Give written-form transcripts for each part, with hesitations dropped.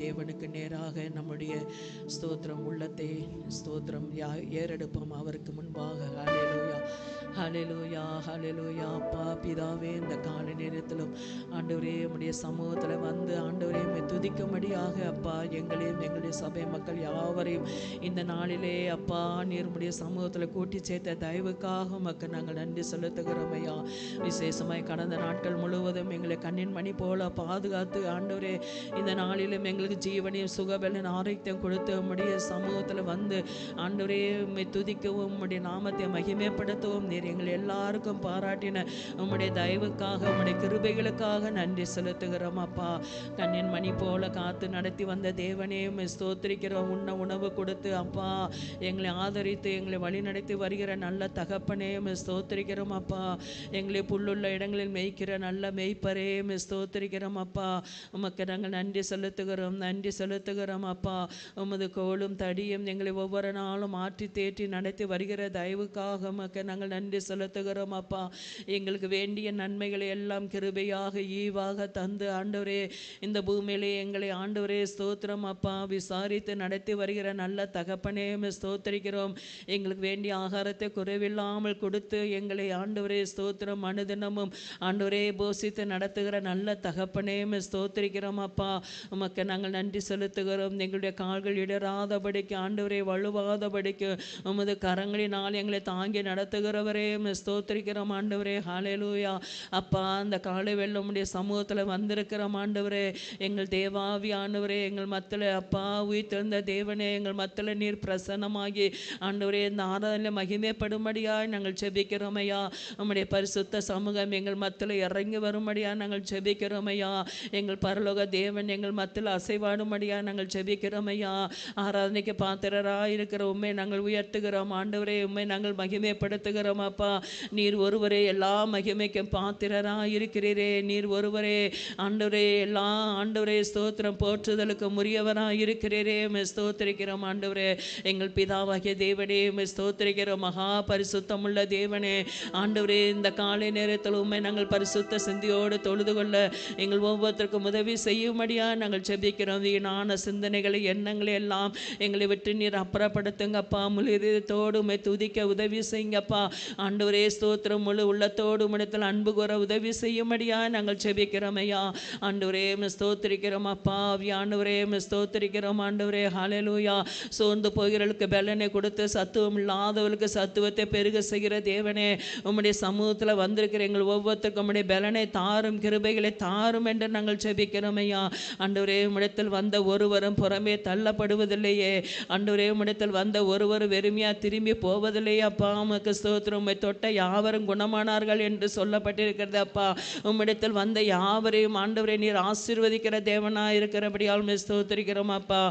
தேவனுக்கு நேராக நம்முடைய ஸ்தோத்திரம் உள்ளத்தை ஸ்தோத்திரம் ஏறெடுப்போம் அவருக்கு முன்பாக. ஹல்லேலூயா, ஹல்லேலூயா, ஹல்லேலூயா. அப்பா பிதாவே, இந்த காலை நேரத்திலும் ஆண்டவரே உம்முடைய சமூகத்தில் வந்து ஆண்டவரே துதிக்கும்படியாக அப்பா எங்களையும் எங்களுடைய சபை மக்கள் யாவரையும் இந்த நாளிலே அப்பா நீர் உம்முடைய சமூகத்தில் கூட்டி சேர்த்த தயவுக்காக உமக்கு நாங்கள் நன்றி செலுத்துகிறோம் ஐயா. விசேஷமாய் கடந்த நாட்கள் முழுவதும் எங்களை கண்ணின் மணி போல பாதுகாத்து ஆண்டவரே இந்த நாளிலும் எங்களுக்கு ஜீவனையும் சுகபலன் ஆரோக்கியம் கொடுத்து உம்முடைய சமூகத்தில் வந்து ஆண்டவரே உம்மை துதிக்கவும் உம்முடைய நாமத்தை மகிமைப்படுத்தவும் நீர் எங்களை எல்லாருக்கும் பாராட்டின உம்முடைய தயவுக்காக உம்முடைய கிருபைகளுக்காக நன்றி செலுத்துகிறோம் அப்பா. கண்ணின் மணி போல காத்து நடத்தி வந்த தேவனே உம்மை ஸ்தோத்திரிக்கிறோம். உணவு கொடுத்து அப்பா எங்களை ஆதரித்து எங்களை வழி நடத்தி வருகிற நல்ல தகப்பனே உம்மை ஸ்தோத்திரிக்கிறோம் அப்பா. எங்களை புல்லுள்ள இடங்களில் மேய்க்கிற நல்ல மேய்ப்பரே உம்மை ஸ்தோத்திரிக்கிறோம் அப்பா. உமக்கு நாங்கள் நன்றி செலுத்துகிறோம் அப்பா. உமது கோலும் தடியும் எங்களை ஒவ்வொரு நாளும் மாற்றி தேற்றி நடத்தி வருகிற தயவுக்காக உமக்கு நாங்கள் நன்றி செலுத்துகிறோம் அப்பா. எங்களுக்கு வேண்டிய நன்மைகளை எல்லாம் கிருபையாக ஈவாக தந்து ஆண்டவரே இந்த பூமியிலே எங்களை ஆண்டவரே ஸ்தோத்திரம் அப்பா விசாரித்து நடத்தி வருகிற நல்ல தகப்பனே ஸ்தோத்திரிக்கிறோம். எங்களுக்கு வேண்டிய ஆகாரத்தை குறைவில்லாமல் கொடுத்து எங்களை ஆண்டவரே ஸ்தோத்திரம் அனுதினமும் ஆண்டவரே போஷித்து நடத்துகிற நல்ல தகப்பனே ஸ்தோத்திரிக்கிறோம் அப்பா. உமக்கு நாங்கள் நன்றி செலுத்துகிறோம். எங்களுடைய கால்கள் இடராதபடிக்கு ஆண்டவரே வலுவாதபடிக்கு உமது கரங்களினால் எங்களை தாங்கி நடத்துகிறவரே ஸ்தோத்திரிக்கிறோம் ஆண்டவரே. ஹல்லேலூயா அப்பா. அந்த காலை வெள்ளம் உம்முடைய சமூகத்தில் வந்திருக்கிறோம் ஆண்டவரே. எங்கள் தேவாவியானவரே எங்கள் மத்தியில் அப்பா உயிர்த்தெழுந்த தேவனே எங்கள் மத்தியில் நீர் பிரசன்னமாகி ஆண்டவரே இந்த ஆராதனை மகிமைப்படும்படியாய் நாங்கள் செபிக்கிறோம் ஐயா. உம்முடைய பரிசுத்த சமூகம் எங்கள் மத்தியில் இறங்கி வரும்படியாக நாங்கள் செபிக்கிறோம் ஐயா. எங்கள் பரலோக தேவன் எங்கள் மத்தியில் அசைவாடும்படியாக நாங்கள் செபிக்கிறோம் ஐயா. ஆராதனைக்கு பாத்திரராக இருக்கிற உண்மை நாங்கள் உயர்த்துகிறோம் ஆண்டவரே. உண்மை நாங்கள் மகிமைப்படுத்துகிறோம் அப்பா. நீர் ஒருவரே எல்லா மகிமைக்கும் பாத்திரராக இருக்கிறீரே. நீர் ஒருவரே ஆண்டவரே எல்லா ஆண்டவரே ஸ்தோத்திரம் போற்றுதலுக்கு முறியவராக இருக்கிறீரே. ஸ்தோத்திரிக்கிறோம் ஆண்டவரே. எங்கள் பிதாவாகிய தேவனே ஸ்தோத்திரிக்கிறோம். மகா பரிசுத்தமுள்ள தேவனே ஆண்டவரே இந்த காலை நேரத்தில் உண்மை நாங்கள் பரிசுத்த சிந்தியோடு தொழுது கொள்ள எங்கள் ஒவ்வொருத்தருக்கும் உதவி செய்யும்படியா நாங்கள் செபிக்கிறோம். வீணான சிந்தனைகளை எண்ணங்களை எல்லாம் எங்களை விட்டு நீர் அப்புறப்படுத்துங்கப்பா. முழு இதயத்தோடு உம்மை துதிக்க உதவி செய்யுங்கப்பா ஆண்டவரே ஸ்தோத்திரம். முழு உள்ளத்தோடு உம்மிடத்தில் அன்பு கூற உதவி செய்யும்படியா நாங்கள் செபிக்கிறோம் ஐயா. ஆண்டவரே ஸ்தோத்திரிக்கிறோம் அப்பா. ஆண்டவரே ஸ்தோத்திரிக்கிறோம் ஆண்டவரே. ஹல்லேலூயா. சோர்ந்து போகிறவர்களுக்கு பலனை கொடுத்து சத்துவம் இல்லாதவர்களுக்கு சத்துவத்தை பெருக செய்கிற தேவனே உம்முடைய சமூகத்தில் வந்திருக்கிற எங்கள் ஒவ்வொருத்தருக்கும் உம்முடைய பலனை தாரும் கிருபைகளை தாரும் என்று நாங்கள் செபிக்கிறோம் ஐயா. ஆண்டவரே உம்மிடத்தில் வந்த ஒருவரும் புறமே தள்ளப்படுவதில்லையே. ஆண்டவரே உம்மிடத்தில் வந்த ஒருவரும் வெறுமையா திரும்பி போவதில்லையே அப்பா. உமக்கு ஸ்தோத்திரம். உம்மை தொட்ட யாவரும் குணமானார்கள் என்று சொல்லப்பட்டிருக்கிறது அப்பா. உம்மிடத்தில் வந்த யாவரையும் ஆண்டவரே நீர் ஆசீர்வதிக்கிற தேவனாக இருக்கிறபடியால் ஸ்தோத்திரிக்கிறோம் அப்பா.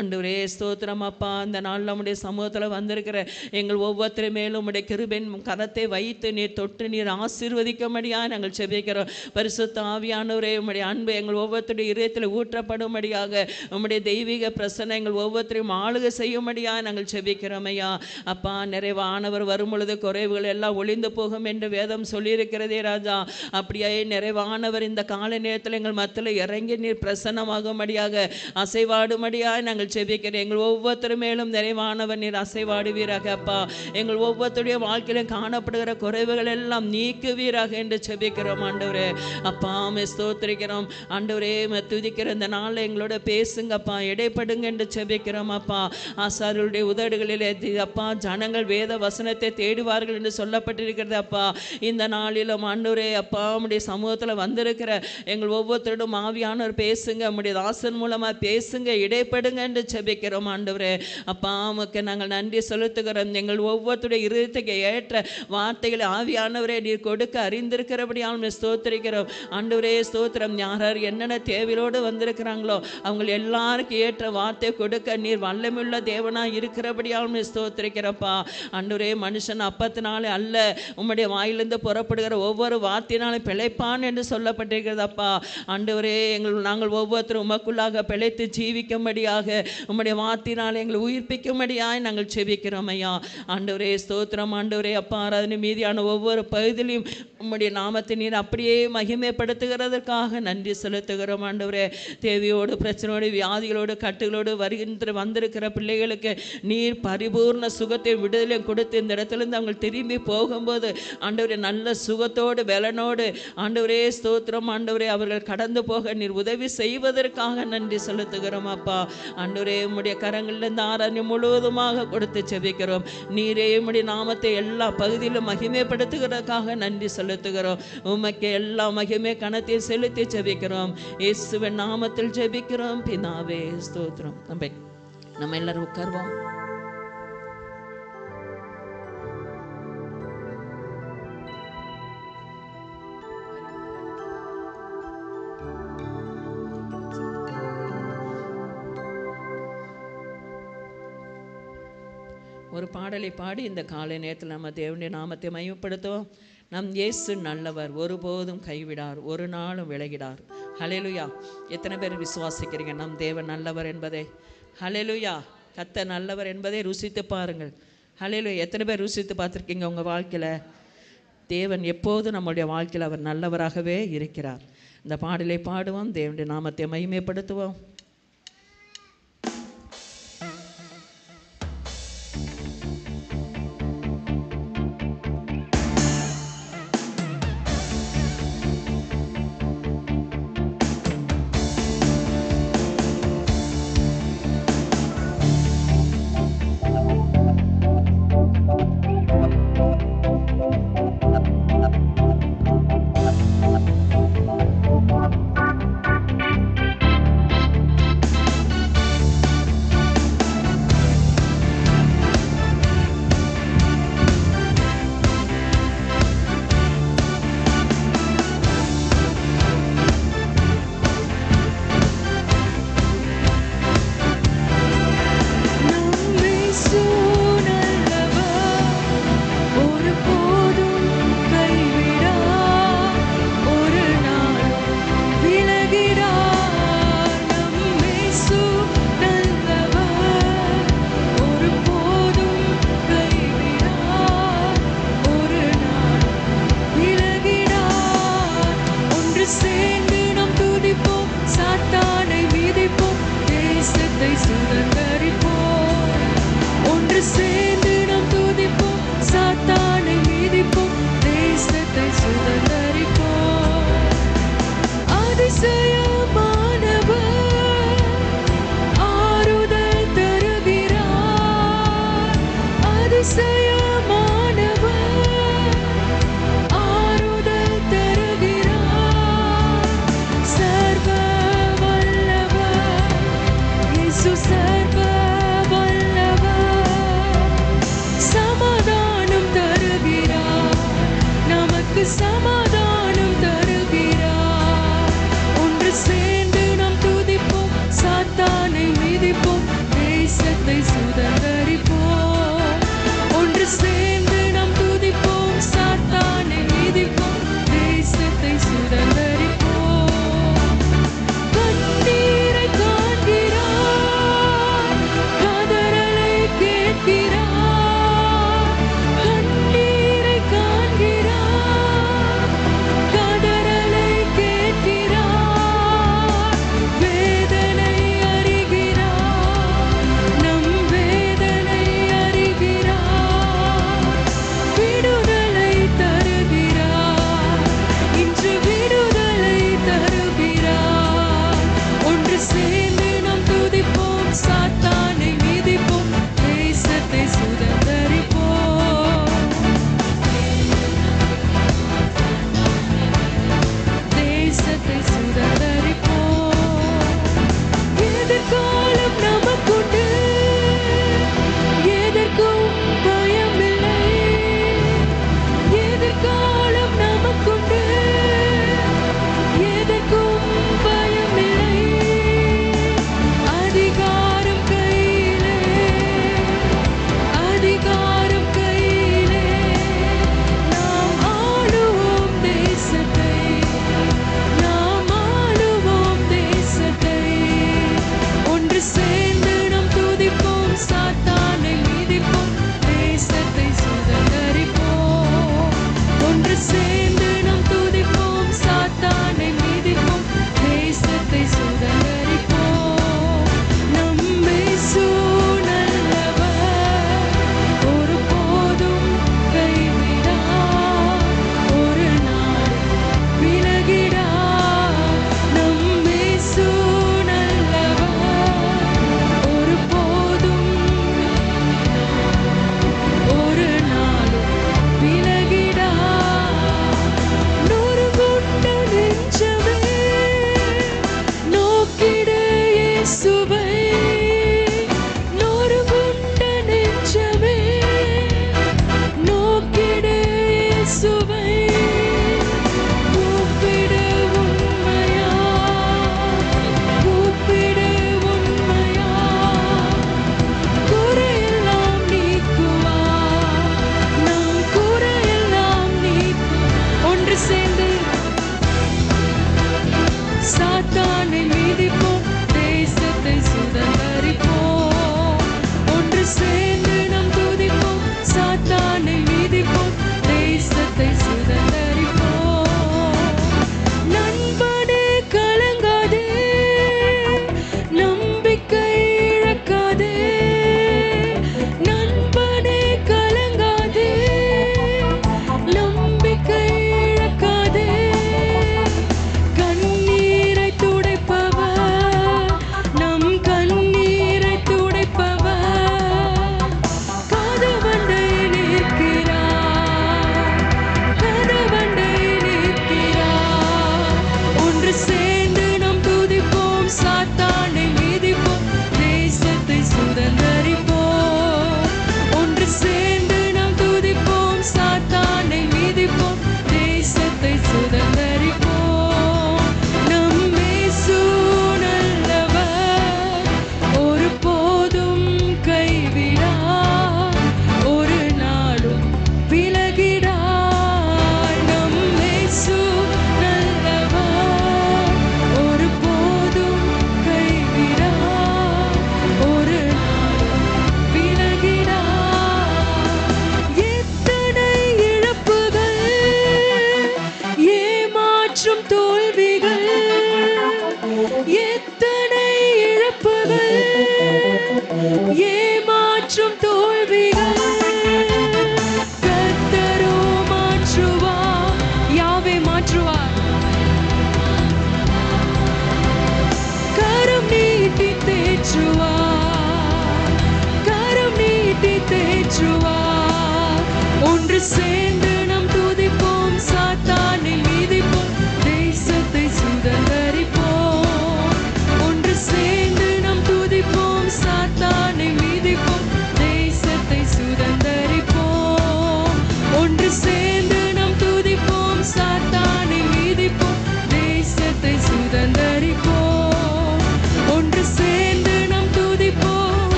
ஆண்டவரே ஸ்தோத்திரம் அப்பா. இந்த நாள் நம்முடைய சமூகத்தில் வந்திருக்கிற எங்கள் ஒவ்வொருத்தரை மேலும் உம்முடைய கிருபையின் கரத்தை வைத்து நீர் தொட்டு நீர் ஆசீர்வதிக்கும்படியாக நாங்கள் செபிக்கிறோம். பரிசுத்த ஆவியானவரே உம்முடைய அன்பு எங்கள் ஒவ்வொருத்தருடைய இதயத்தில் ஊற்றப்படும்படியாக உம்முடைய தெய்வீக பிரசன்னம் எங்கள் ஒவ்வொருத்தரையும் ஆளுகை செய்யும்படியாக நாங்கள் செபிக்கிறோம் ஐயா. அப்பா நிறைவானவர் வரும் பொழுது குறைவுகள் எல்லாம் ஒளிந்து போகும் என்று வேதம் சொல்லியிருக்கிறதே ராஜா. அப்படியே நிறைவானவர் இந்த காலை நேரத்தில் எங்கள் மத்தியில் இறங்கி நீர் பிரசன்னமாகும்படியாக அசைவாடும்படியாக நாங்கள் செபிக்கிறோம். எங்கள் ஒவ்வொருத்தரும் மேலும் நிறைவானவர் நீர் அசைவாடுவீராக அப்பா. எங்கள் ஒவ்வொருத்தருடைய வாழ்க்கையிலும் காணப்படுகிற குறைவுகள் எல்லாம் நீக்குவீராக என்று செபிக்கிறோம் ஆண்டவரே. அப்பா ஸ்தோத்திரிக்கிறோம் ஆண்டவரே. துதிக்கிற இந்த நாளில் எங்களோட பேசுங்கப்பா, இடைப்படுங்க என்று செபிக்கிறோம் அப்பா. ஆசாரியருடைய உதடுகளிலே அப்பா ஜனங்கள் வேத வசனத்தை தேடுவார்கள் என்று சொல்லப்பட்டிருக்கிறது அப்பா. இந்த நாளிலும் ஆண்டவரே அப்பா உம்முடைய சமூகத்தில் வந்திருக்கிற எங்கள் ஒவ்வொருத்தரோடும் ஆவியானவர் பேசுங்க, உம்முடைய தாசன் மூலமாக பேசுங்க, இடைப்படுங்க என்று செபிக்கிறோம் ஆண்டவரே. அப்பா உமக்கு நாங்கள் நன்றி செலுத்துகிறோம். எங்கள் ஒவ்வொருத்தருடைய இருதயத்துக்கு ஏற்ற வார்த்தைகளை ஆவியானவரே நீர் கொடுக்க அறிந்திருக்கிறபடியால் ஸ்தோத்திரிக்கிறோம் ஆண்டவரே. ஸ்தோத்திரம். யார் என்னென்ன தேவையோடு வந்திருக்கிறாங்களோ அவங்க எல்லாருக்கும் ஏற்ற வார்த்தை கொடுக்க நீர் வல்லமையுள்ள தேவனாக இருக்கிறபடியால் ஸ்தோத்திரிக்கிறப்பா ஆண்டவரே. மனுஷன் அப்பத்தினாலே அல்ல உம்முடைய வாயிலிருந்து புறப்படுகிற ஒவ்வொரு வார்த்தையினாலும் பிழைப்பான் என்று சொல்லப்பட்டிருக்கிறதப்பா ஆண்டவரே. நாங்கள் ஒவ்வொருத்தரும் உமக்குள்ளாக பிழைத்து ஜீவிக்கும்படியாக உம்முடைய வார்த்தையினாலே எங்களை உயிர்ப்பிக்கும்படியாக நாங்கள் செபிக்கிறோம் ஐயா. ஆண்டவரே ஸ்தோத்திரம் ஆண்டவரே. அப்பா ஆராதனை மீதியான ஒவ்வொரு பகுதியிலும் உம்முடைய நாமத்தை நீர் அப்படியே மகிமைப்படுத்துகிறதற்காக நன்றி செலுத்துகிறோம் ஆண்டவரே. தேவையோடு பிரச்சனையோடு வியாதிகளோடு கட்டுகளோடு வந்திருக்கிற பிள்ளைகளுக்கு நீர் பரிபூர்ண சுகத்தை விடுதலை கொடுத்து இந்த இடத்துலேருந்து அவங்க திரும்பி போகும்போது ஆண்டவரே நல்ல சுகத்தோடு பலனோடு ஆண்டவரே ஸ்தோத்திரம் ஆண்டவரே அவர்கள் கடந்து போக நீர் உதவி செய்வதற்காக நன்றி செலுத்துகிறோம் அப்பா. ஆண்டவரே உம்முடைய கரங்களிலிருந்து ஆராய்ச்சி முழுவதுமாக கொடுத்து செபிக்கிறோம். நீரே உம்முடைய நாமத்தை எல்லா பகுதியிலும் மகிமைப்படுத்துகிறதுக்காக நன்றி செலுத்துகிறோம். உமக்கு எல்லா மகிமை கணத்தையும் செலுத்தி ஜெபிக்கிறோம். இயேசுவின் நாமத்தில் ஜெபிக்கிறோம் பிதாவே, ஸ்தோத்திரம். நம்ம எல்லாரும் உட்கார்வோம். ஒரு பாடலை பாடி இந்த காலை நேரத்தில் நம்ம தேவனுடைய நாமத்தை மகிமைப்படுத்துவோம். நம் இயேசு நல்லவர், ஒருபோதும் கைவிடார், ஒரு நாளும் விலகிடார். ஹல்லேலூயா. எத்தனை பேர் விசுவாசிக்கிறீங்க நம் தேவன் நல்லவர் என்பதை? ஹல்லேலூயா. கர்த்தர் நல்லவர் என்பதை ருசித்து பாருங்கள். ஹல்லேலூயா. எத்தனை பேர் ருசித்து பார்த்துருக்கீங்க உங்கள் வாழ்க்கையில்? தேவன் எப்போதும் நம்முடைய வாழ்க்கையில் அவர் நல்லவராகவே இருக்கிறார். இந்த பாடலை பாடுவோம், தேவனுடைய நாமத்தை மகிமைப்படுத்துவோம்.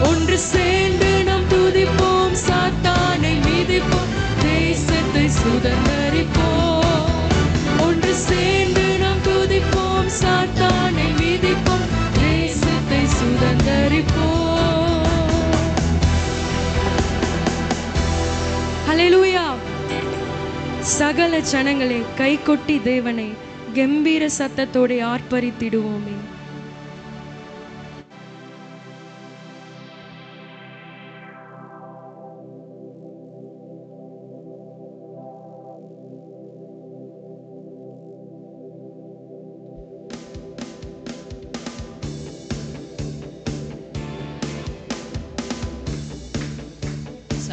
ஒன்று சேர்ந்து நாம் துதிப்போம், சாத்தானை மிதிப்போம், தேசத்தை சுதந்தரிப்போம். ஒன்று சேர்ந்து நாம் துதிப்போம், சாத்தானை மிதிப்போம், தேசத்தை சுதந்தரிப்போம். ஹல்லேலூயா. சகல ஜனங்களே கை கொட்டி தேவனை கம்பீர சத்தத்தோடு ஆர்ப்பரித்திடுவோமே.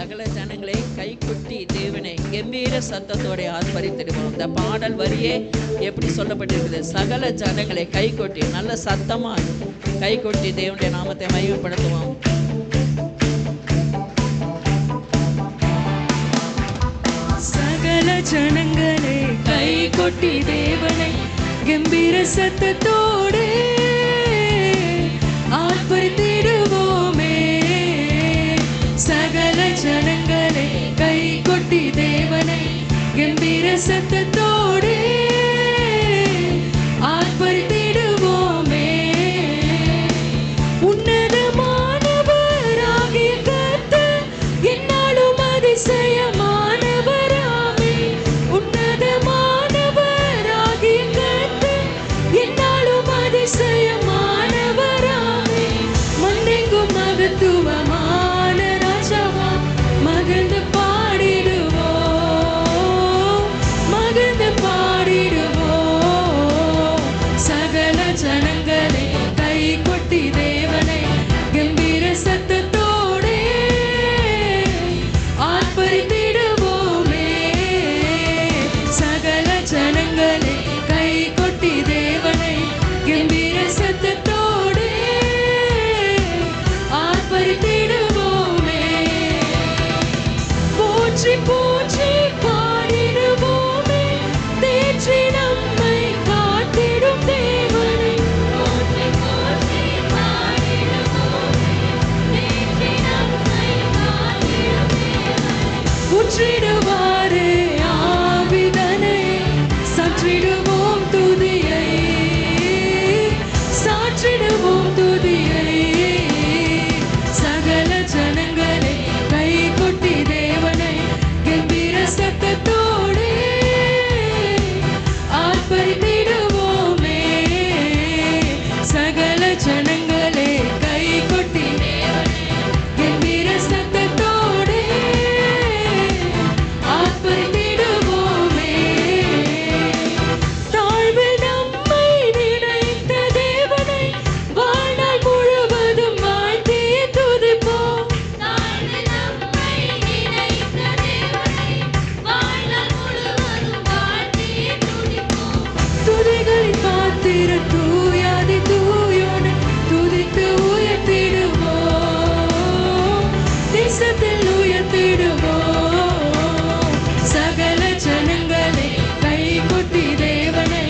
சகல ஜனங்களை கை கொட்டி தேவனை கம்பீர சத்தத்தோட ஆர்ப்பரித்திடுவோம். இந்த பாடல் வரியே எப்படி சொல்லப்பட்டிருக்குது? சகல ஜனங்களை கை கொட்டி, நல்ல சத்தமா கை கொட்டி தேவனுடைய நாமத்தை மகிமைப்படுத்துவோம். சகல ஜனங்களே கை கொட்டி தேவனை கம்பீர சத்தத்தோடு ஆர்ப்பரித்திடுவோமே. சகல ஜனங்களே கை கொட்டி தேவனை கம்பீர சத்தத்தோடு ஆர்ப்பரித்திடுவோமே. உன்னதமானவராகிய கர்த்தர் என்னாலும் அதிசயமானவராமே. உன்னதமானவராகிய கர்த்தர் என்னாலும் அதிசயமானவராமே. மண்ணெங்கும் மகத்துவமான ராஜாவா மகிழ்ந்து பாடிடுவோம், மகிழ்ந்து பாடிடுவோம். சகல ஜனங்களே கை கொட்டி தேவனை கம்பீர சத்தத்தோடே ஆர்ப்பரித்திடுவோமே. சகல ஜனங்களே கை கொட்டி தேவனை கம்பீர சத்தத்தோடே ஆர்ப்பரித்திடுவோமே. போற்றி போற்றி பாடிடுவோமே, தேற்றி நம்மை காத்திடும் தேவனை. போற்றி போற்றி பாடிடுவோமே, தேற்றி நம்மை காத்திடும் தேவனை. ஊற்றிடுவாரே ஆவிதனை, சாற்றிடுவோம் துதியை, சாற்றிடுவோம் துதியை. சகல ஜனங்களே கை கொட்டி தேவனை கம்பீர சத்தத்தோடே ஆர்ப்பரித்திடுவோமே. சகல ஜனங்களே கை கொட்டி தேவனை கம்பீர சத்தத்தோடே ஆர்ப்பரித்திடுவோமே. தாழ்வில் நம்மை நினைத்த தேவனை வாழ்நாள் முழுவதும் வாழ்த்தி துதிப்போம். தாழ்வில் நம்மை நினைத்த தேவனை வாழ்நாள் முழுவதும் வாழ்த்தி துதிப்போம். துதிகளின் பாத்திர தூயாதி தூயோனை துதித்து உயர்த்திடுவோம், தேசத்தில் உயர்த்திடுவோம். சகல ஜனங்களே கை கொட்டி தேவனை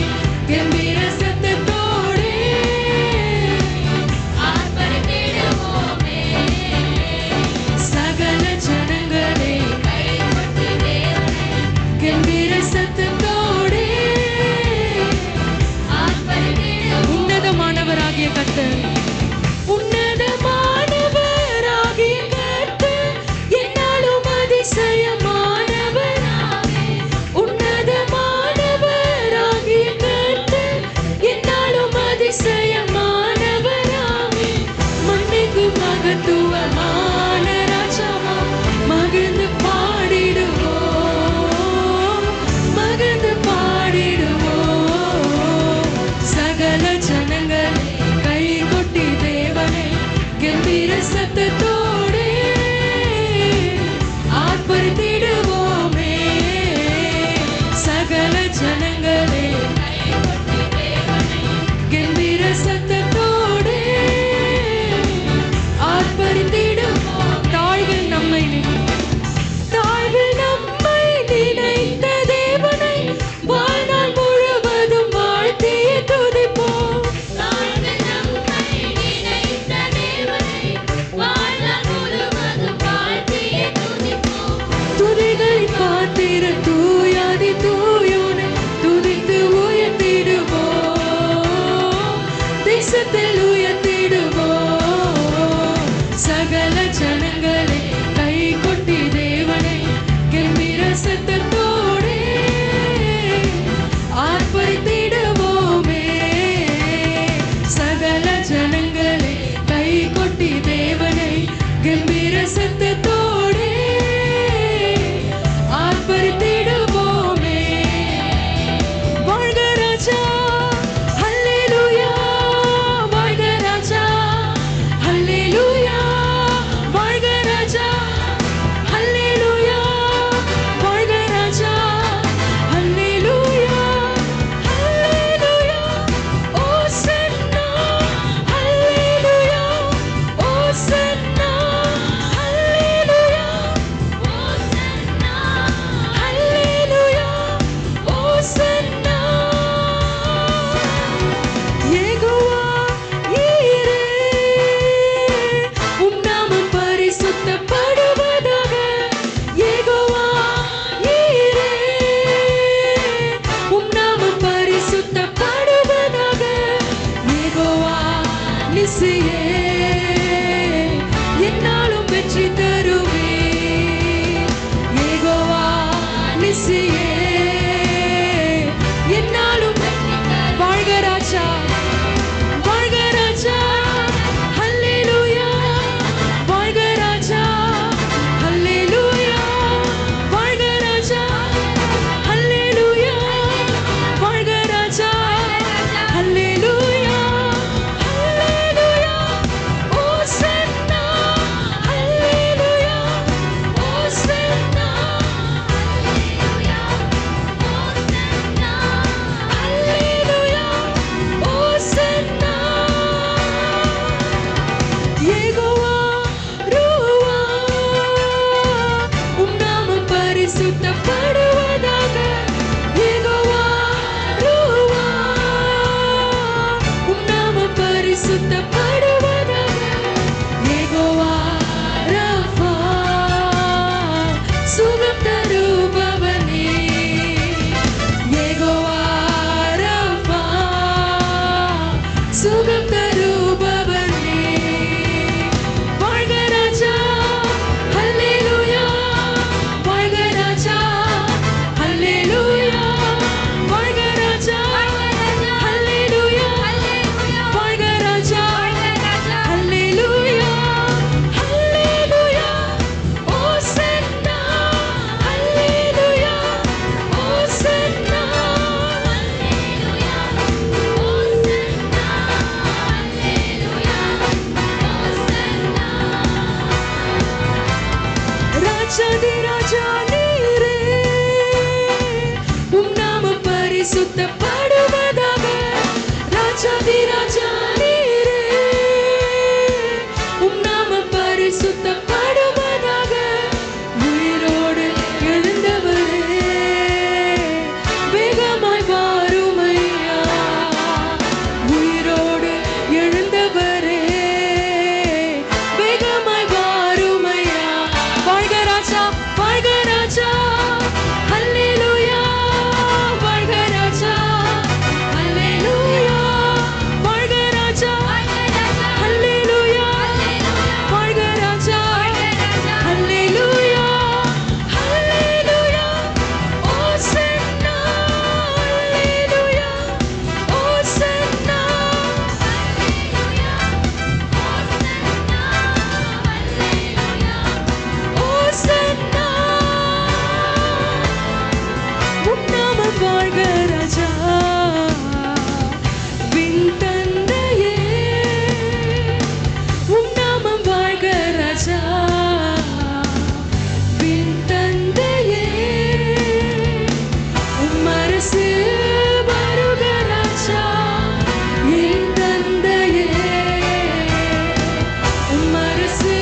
கம்பீர சத்தத்தோடே ஆர்ப்பரித்திடுவோமே. சகல ஜனங்களே கை கொட்டி தேவனை கம்பீர சத்தத்தோடே ஆர்ப்பரித்திடுவோம். உன்னதமானவராகிய கர்த்தர், உன்னதமானவராகிய கர்த்தர் என்னாலும் அதிசயமானவராமே. உன்னதமானவராகிய கர்த்தர் என்னாலும் அதிசயமானவராமே. மண்ணெங்கும் மகத்துவமான ராஜாவா மகிழ்ந்து பாடிடுவோம், மகிழ்ந்து பாடிடுவோம். சகல ஜனங்களே கை கொட்டி தேவனை கம்பீர சத்தத்தோடே ஆர்ப்பரித்திடுவோமே. சகல ஜனங்களே கை கொட்டி தேவனை கம்பீர சத்தத்தோடே ஆர்ப்பரித்திடுவோம். தாழ்வில் நம்மை நினைத்த தேவனை வாழ்நாள் முழுவதும் வாழ்த்தி துதிப்போம். தாழ்வில் நம்மை நினைத்த தேவனை யெகோவா ரூவா உம் நாமம் பரிசுத்தப்படுவதாக. யெகோவா ரூவா உம் நாமம் பரிசுத்தப்படுவதாக. யெகோவா ரஃபா சுகம் தருபவனே. யெகோவா ரஃபா சுகம் தருபவனே. வாழ்க ராஜா ஹல்லேலூயா, வாழ்க ராஜா ஹல்லேலூயா, வாழ்க ராஜா ஹல்லேலூயா, வாழ்க ராஜா ஹல்லேலூயா, ஹல்லேலூயா ஓசன்னா, ஹல்லேலூயா ஓசன்னா, ஹல்லேலூயா ஓசன்னா, ஹல்லேலூயா ஓசன்னா. ராஜாதி ராஜா நீரே உம் நாமம் பரிசுத்தப்படுவதாக. ராஜாதி ராஜா நீரே உம் நாமம் பரிசுத்தப்படுவதாக. உயிரோடு எழுந்தவரே வேகமாய் வாருமையா. உயிரோடு எழுந்தவரே வேகமாய் வாருமையா. வாழ்க ராஜா, வாழ்க ராஜா ஹல்லேலூயா, வாழ்க ராஜா ஹல்லேலூயா, வாழ்க ராஜா ஹல்லேலூயா, வாழ்க ராஜா ஹல்லேலூயா, ஹல்லேலூயா ஓசன்னா, ஹல்லேலூயா ஓசன்னா, ஹல்லேலூயா ஓசன்னா, உம் நாமம் வாழ்க ராஜா. விண் தந்தையே உம் நாமம் வாழ்க ராஜா. விண் தந்தையே உம் அரசு வருக ராஜா. என் தந்தையே உம் அரசு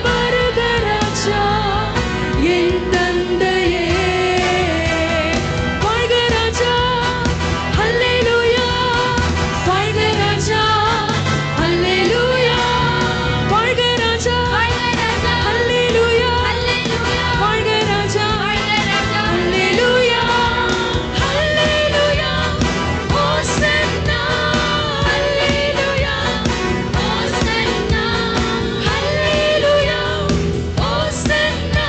வருக ராஜா. என் தந்தையே வாழ்க ராஜா ஹல்லேலூயா, வாழ்க ராஜா ஹல்லேலூயா, வாழ்க ராஜா ஹல்லேலூயா, வாழ்க ராஜா ஹல்லேலூயா, ஹல்லேலூயா ஓசன்னா, ஹல்லேலூயா ஓசன்னா, ஹல்லேலூயா ஓசன்னா,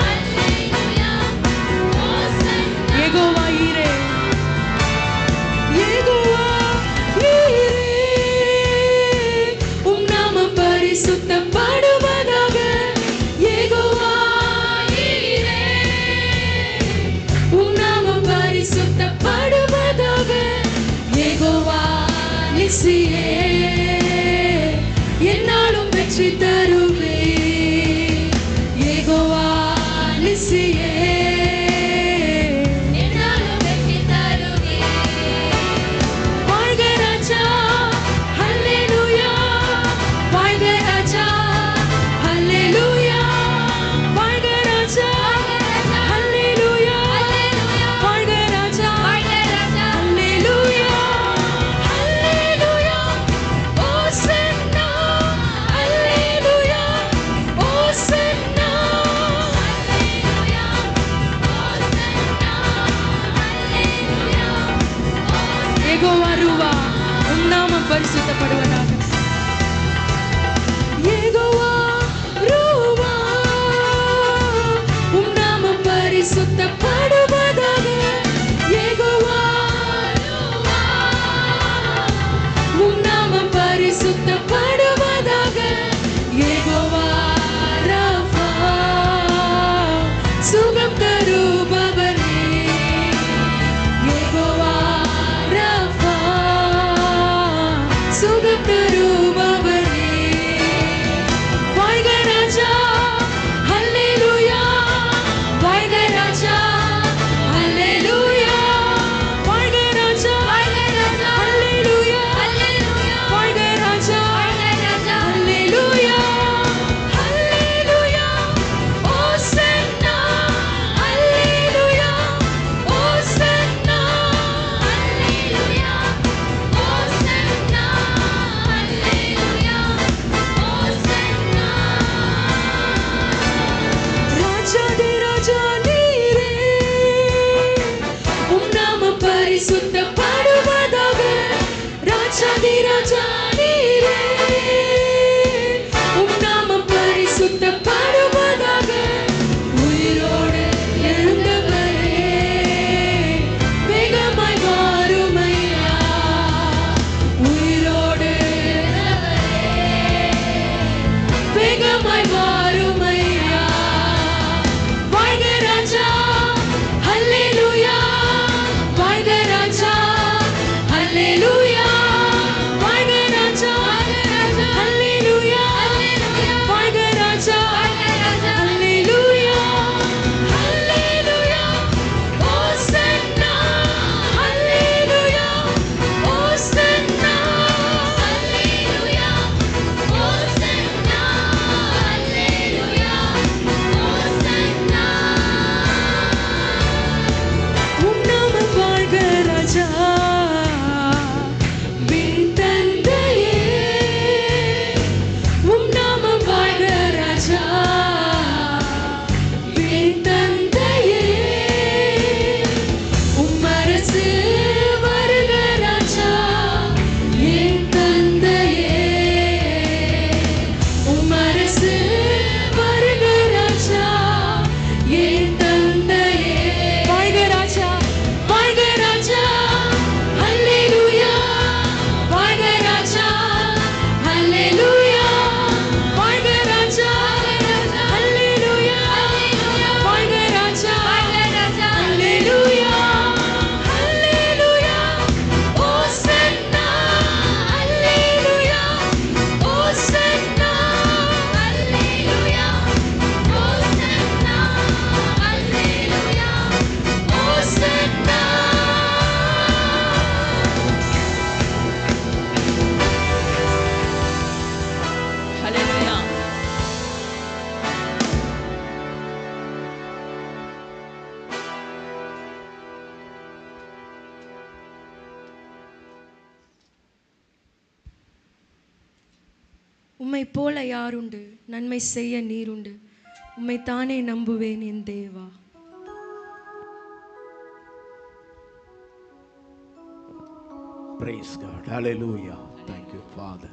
ஹல்லேலூயா ஓசன்னா. யெகோவா ஈரே, யெகோவா ஈரே உம் நாமம் பரிசுத்தப்படுவதாக. யெகோவா ஈரே உம் நாமம் பரிசுத்தப்படுவதாக. யெகோவா நிசியே என்னாலும் வெற்றி தருவே. யெகோவா நிசியே என்னாலும் வெற்றி தருவே. வாழ்க ராஜா ஹல்லேலூயா, வாழ்க ராஜா ஹல்லேலூயா, வாழ்க ராஜா ஹல்லேலூயா, வாழ்க ராஜா ஹல்லேலூயா, ஹல்லேலூயா ஓசன்னா, ஹல்லேலூயா மேகமாய் மாறும் ஐயா. வாழ்க ராஜா, ஹல்லேலூயா. வாழ்க ராஜா, ஹல்லேலூயா. வாழ்க ராஜா, ஹல்லேலூயா. வாழ்க ராஜா, ஹல்லேலூயா. ஹல்லேலூயா. ஓசன்னா, ஹல்லேலூயா. ஓசன்னா, ஹல்லேலூயா. ஓசன்னா, ஹல்லேலூயா. ஓசன்னா. உம் நாமம் வாழ்க ராஜா, விண் தந்தையே. உம் நாமம் வாழ்க ராஜா, விண் தந்தையே. உம் அரசு வருக ராஜா, என் தந்தையே. உம் அரசு வருக ராஜா, என் தந்தையே. வாழ்க ராஜா, வாழ்க ராஜா, ஹல்லேலூயா. வாழ்க ராஜா, ஹல்லேலூயா. வாழ்க ராஜா, ஹல்லேலூயா. வாழ்க ராஜா, ஹல்லேலூயா. ஹல்லேலூயா. ஓசன்னா, ஹல்லேலூயா. ஓசன்னா, ஹல்லேலூயா. ஓசன்னா, ஹல்லேலூயா. ஓசன்னா. ஹல்லேலூயா. உம்மை போல யாருண்டு, நன்மை செய்ய நீருண்டு. உம்மை தானே நம்புவேன் என் தேவா. Praise God. Hallelujah. Thank you, Father.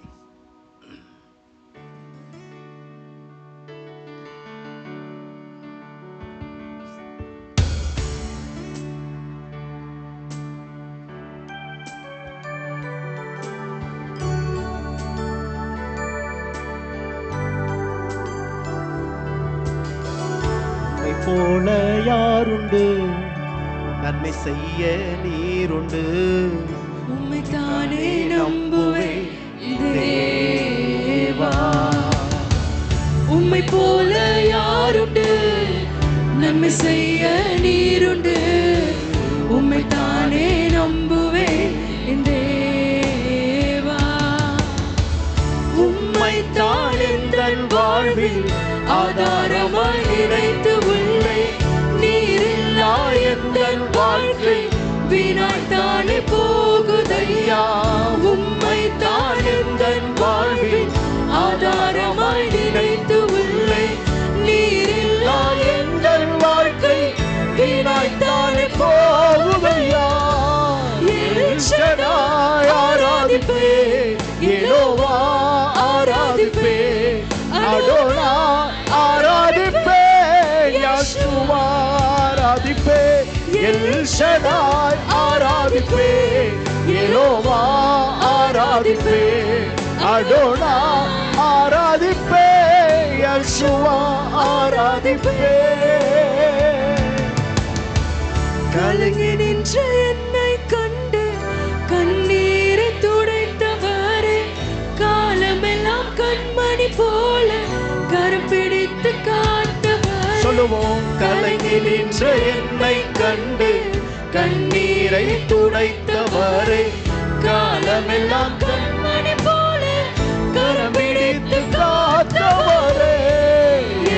உம்மை போல யாருண்டு, நன்மை செய்ய நீருண்டு. உம்மை தானே நம்புவேன் தேவா. உம்மை போல யாருண்டு, நன்மை செய்ய நீருண்டு. உம்மை தானே நம்புவேன் தேவா. உம்மைத்தான் எந்தன் வாழ்வில் ஆதாரமாய் நினைத்து உள்ளே. நீரில்லா எந்தன் வாழ்க்கை வீணாய்த்தானே போகுதையா. உம்மைத்தான் எந்தன் வாழ்வில் ஆதாரமாய் நினைத்து உள்ளே. நீரில்லா எந்தன் வாழ்க்கை வீணாய்த்தானே போகுதையா. எல் ஷடாய் ஆராதிப்பே, யெகோவா ஆராதிப்பே. அடோனாய் ஆராதிப்பே, யெகோவா ஆராதிப்பே. எல் ஷடாய் ஆராதிப்பே, யெகோவா ஆராதிப்பே. அடோனாய் ஆராதிப்பே, யெகோவா ஆராதிப்பே. கலங்கி நின்ற என்னை கண்டு கண்ணீரை துடைத்தவரே. காலமெல்லாம் கண்மணி போல கரம் பிடித்து காத்தவர். சொல்லுவோம். கலங்கி நின்ற என்னை கண்டு கண்ணீரை துடைத்தவரே. காலமெல்லாம் கண்மணி போல கரம் பிடித்து காத்தவரே.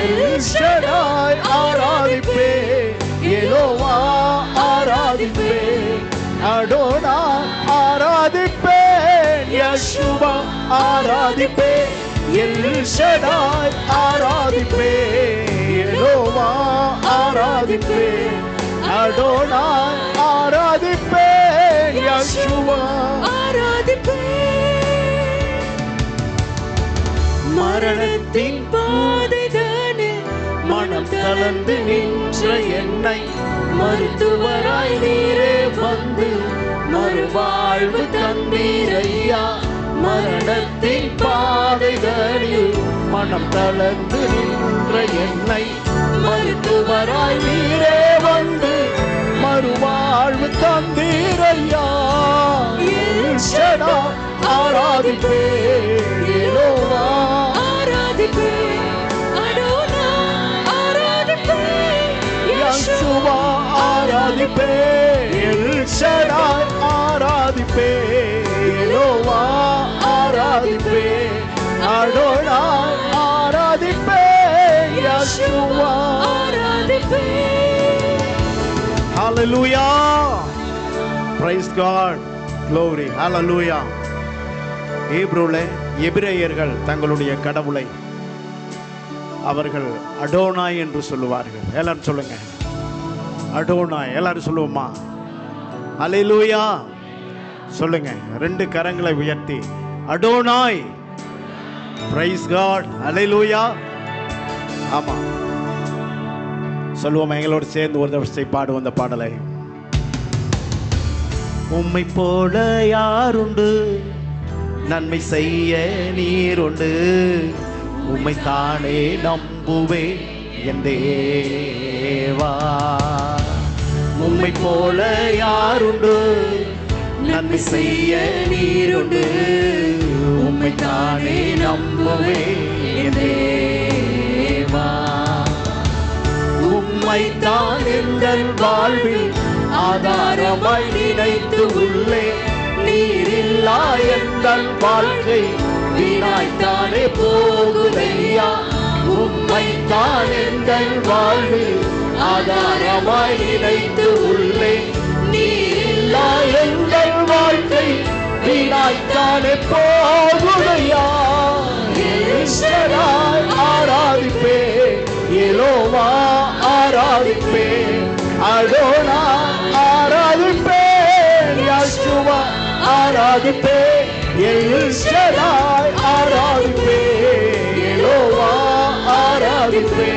எல் ஷடாய் ஆராதிப்பே, யெகோவா ஆராதிப்பே. அடோனாய் ஆராதிப்பே, யெகோவா ஆராதிப்பே. எல் ஷடாய் ஆராதிப்பே, யெகோவா ஆராதிப்பே. அடோனாய் ஆராதிப்பே, யெகோவா ஆராதிப்பே. மரணத்தின் பாதைதானே மனம் தளர்ந்து நின்ற என்னை மருத்துவராய் நீரே வந்து மறுவாழ்வு தந்தீரையா. மரணத்தின் பாதைகளில் மனம் தளர்ந்து நின்ற என்னை மருத்துவராய் நீரே வந்து மறுவாழ்வு தந்தீரையா. எல் ஷடாய் ஆராதிப்பே, யெகோவா ஆராதிப்பே, அடோனாய் ஆராதிப்பே, யெகோவா ஆராதிப்பே, எல் ஷடாய் ஆராதிப்பே, யெகோவா ஆராதிப்பே, அடோனாய் ஆராதிப்பே, யெகோவா ஆராதிப்பே. Hallelujah. Praise God. Glory. Hallelujah. எபிரேயர்கள் தங்களுடைய கடவுளை அவர்கள் அடோனாய் என்று சொல்லுவார்கள். எல்லாரும் சொல்லுங்க, அடோனாய். எல்லாரும் சொல்லுவோமா? ஹல்லேலூயா சொல்லுங்க, ரெண்டு கரங்களை உயர்த்தி அடோனாய். Praise God. ஹல்லேலூயா. ஆமா சொல்லுவோம், எங்களோடு சேர்ந்து ஒரு தடவை பாடுவோம் அந்த பாடலை. உம்மை போல யாருண்டு, நன்மை செய்ய நீருண்டு, உம்மை தானே நம்புவே என் தேவா. உம்மை போல யாருண்டு, நன்மை செய்ய நீருண்டு, உம்மை தானே நம்புவே என் தேவா. உம்மை தான் எங்கள் வாழ்வில் ஆதாரமாய் நினைத்து உள்ளே, நீரில்லா எங்கள் வாழ்க்கை வீணாய்த்தானே போகுதையா. உம்மை தான் எங்கள் வாழ்வில் ஆதாரமாய் நினைத்து உள்ளே, நீரில்லா எங்கள் வாழ்க்கை வீணாய்த்தானே போகுதையா. எல் ஷடாய் ஆராதிப்பே, யெகோவா ஆராதிப்பே, அடோனாய் ஆராதிப்பே, யெகோவா ஆராதிப்பே, எல் ஷடாய் ஆராதிப்பே, யெகோவா ஆராதிப்பே,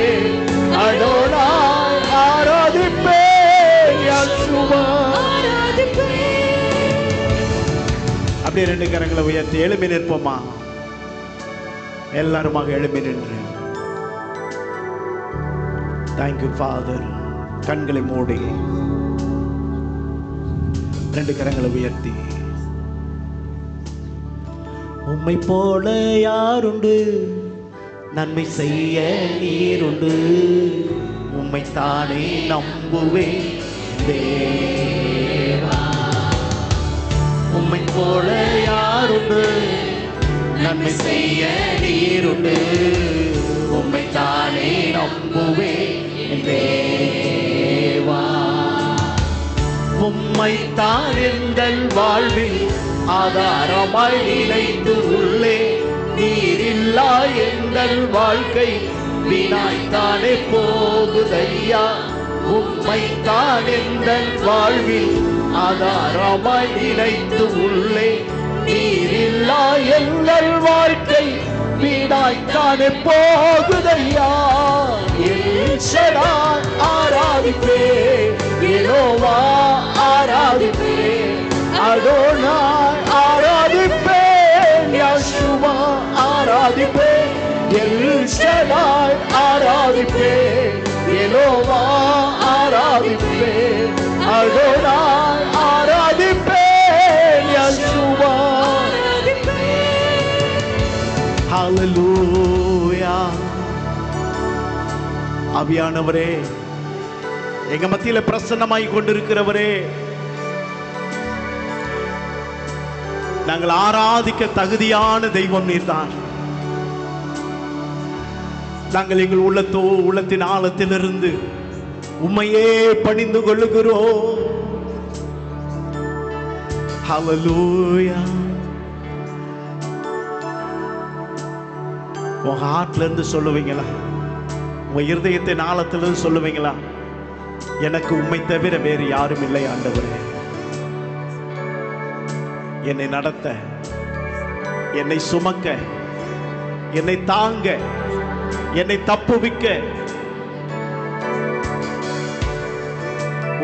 அடோனாய் ஆராதிப்பே, யெகோவா ஆராதிப்பே. அப்படியே ரெண்டு கரங்களை உயர்த்தி எழுப்பி நிற்போமா? எல்லாருமாக எழுப்பி நின்று தேங்க்யூ ஃபாதர். கண்களை மூடி ரெண்டு கரங்களை உயர்த்தி, உம்மை போல யாருண்டு, நன்மை செய்ய நீருண்டு, உம்மை தானே நம்புவே தேவா. உம்மை போல யாருண்டு, நன்மை செய்ய நீருண்டு, உம்மை தானே நம்புவே தேவா. உம்மை தான் எங்கள் வாழ்வில் ஆதாரமாய் நினைத்து உள்ளே, நீரில்லா எங்கள் வாழ்க்கை வீணாய்த்தானே போகுதையா. உம்மை தான் எங்கள் வாழ்வில் ஆதாரமாய் நினைத்து உள்ளே, நீரில்லா எங்கள் வாழ்க்கை வீணாய்த்தானே போகுதையா. எல் ஷடாய் ஆராதிப்பே, யெகோவா ஆராதிப்பே, அடோனாய் ஆராதிப்பே, யெகோவா ஆராதிப்பே, எல் ஷடாய் ஆராதிப்பே, யெகோவா ஆராதிப்பே, அடோனாய் ஆராதிப்பே, யெகோவா ஆராதிப்பே. ஹல்லேலூயா. ஆவியானவரே, எங்க மத்தியில பிரசன்னமாய் கொண்டிருக்கிறவரே, நாங்கள் ஆராதிக்க தகுதியான தெய்வம் நீர்தான். நாங்கள் எங்கள் உள்ளத்தின் ஆழத்திலிருந்து உம்மையே பணிந்து கொள்ளுகிறோம். ஹல்லேலூயா. உங்க ஹார்ட்ல இருந்து சொல்லுவீங்களா? உங்க இருதயத்தின் ஆழத்திலிருந்து சொல்லுவீங்களா? எனக்கு உம்மை தவிர வேறு யாரும் இல்லை ஆண்டவரே. என்னை நடத்த, என்னை சுமக்க, என்னை தாங்க, என்னை தப்புவிக்க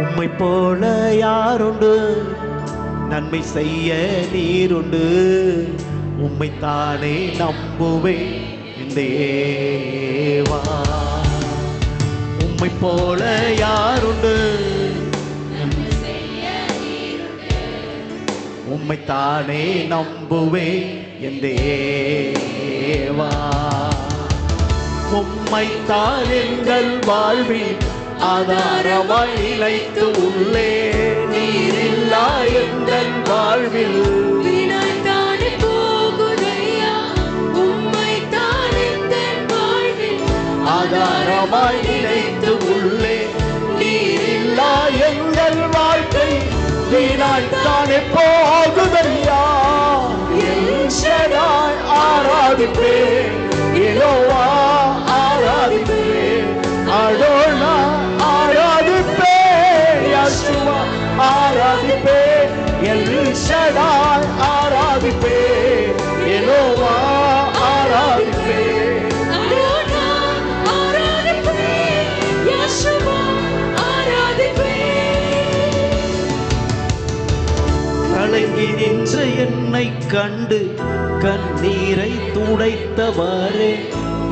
உம்மை போல யாருண்டு, நன்மை செய்ய நீருண்டு, உம்மை தானே நம்புவே என் தேவா. உம்மை போல யாருண்டு, உம்மை தானே நம்புவே என் தேவா. உம்மை தான் எங்கள் வாழ்வில் ஆதாரமாய் நிலைத்து உள்ளே. நீரில்லா எங்கள் வாழ்வில் வீணாய்த்தானே போகுதையா, உம்மைத்தான் எங்கள் வாழ்வில் ஆதாரமாய் நிலைத்து உள்ளே. நீரில்லா எங்கள் வாழ்க்கை வீணாய்த்தானே போகுதையா. எல் ஷடாய் ஆராதிப்பேன், யெகோவா ஆராதிப்பேன், அடோனா ஆராதிப்பேன், யெகோவா ஆராதிப்பேன், எல் ஷடாய் ஆராதிப்பேன், யெகோவா ஆராதிப்பேன். அடோனாய் ஆராதிப்பேன், யெகோவா ஆராதிப்பேன். கலங்கி நின்ற என்னை கண்டு கண்ணீரை துடைத்தவரே.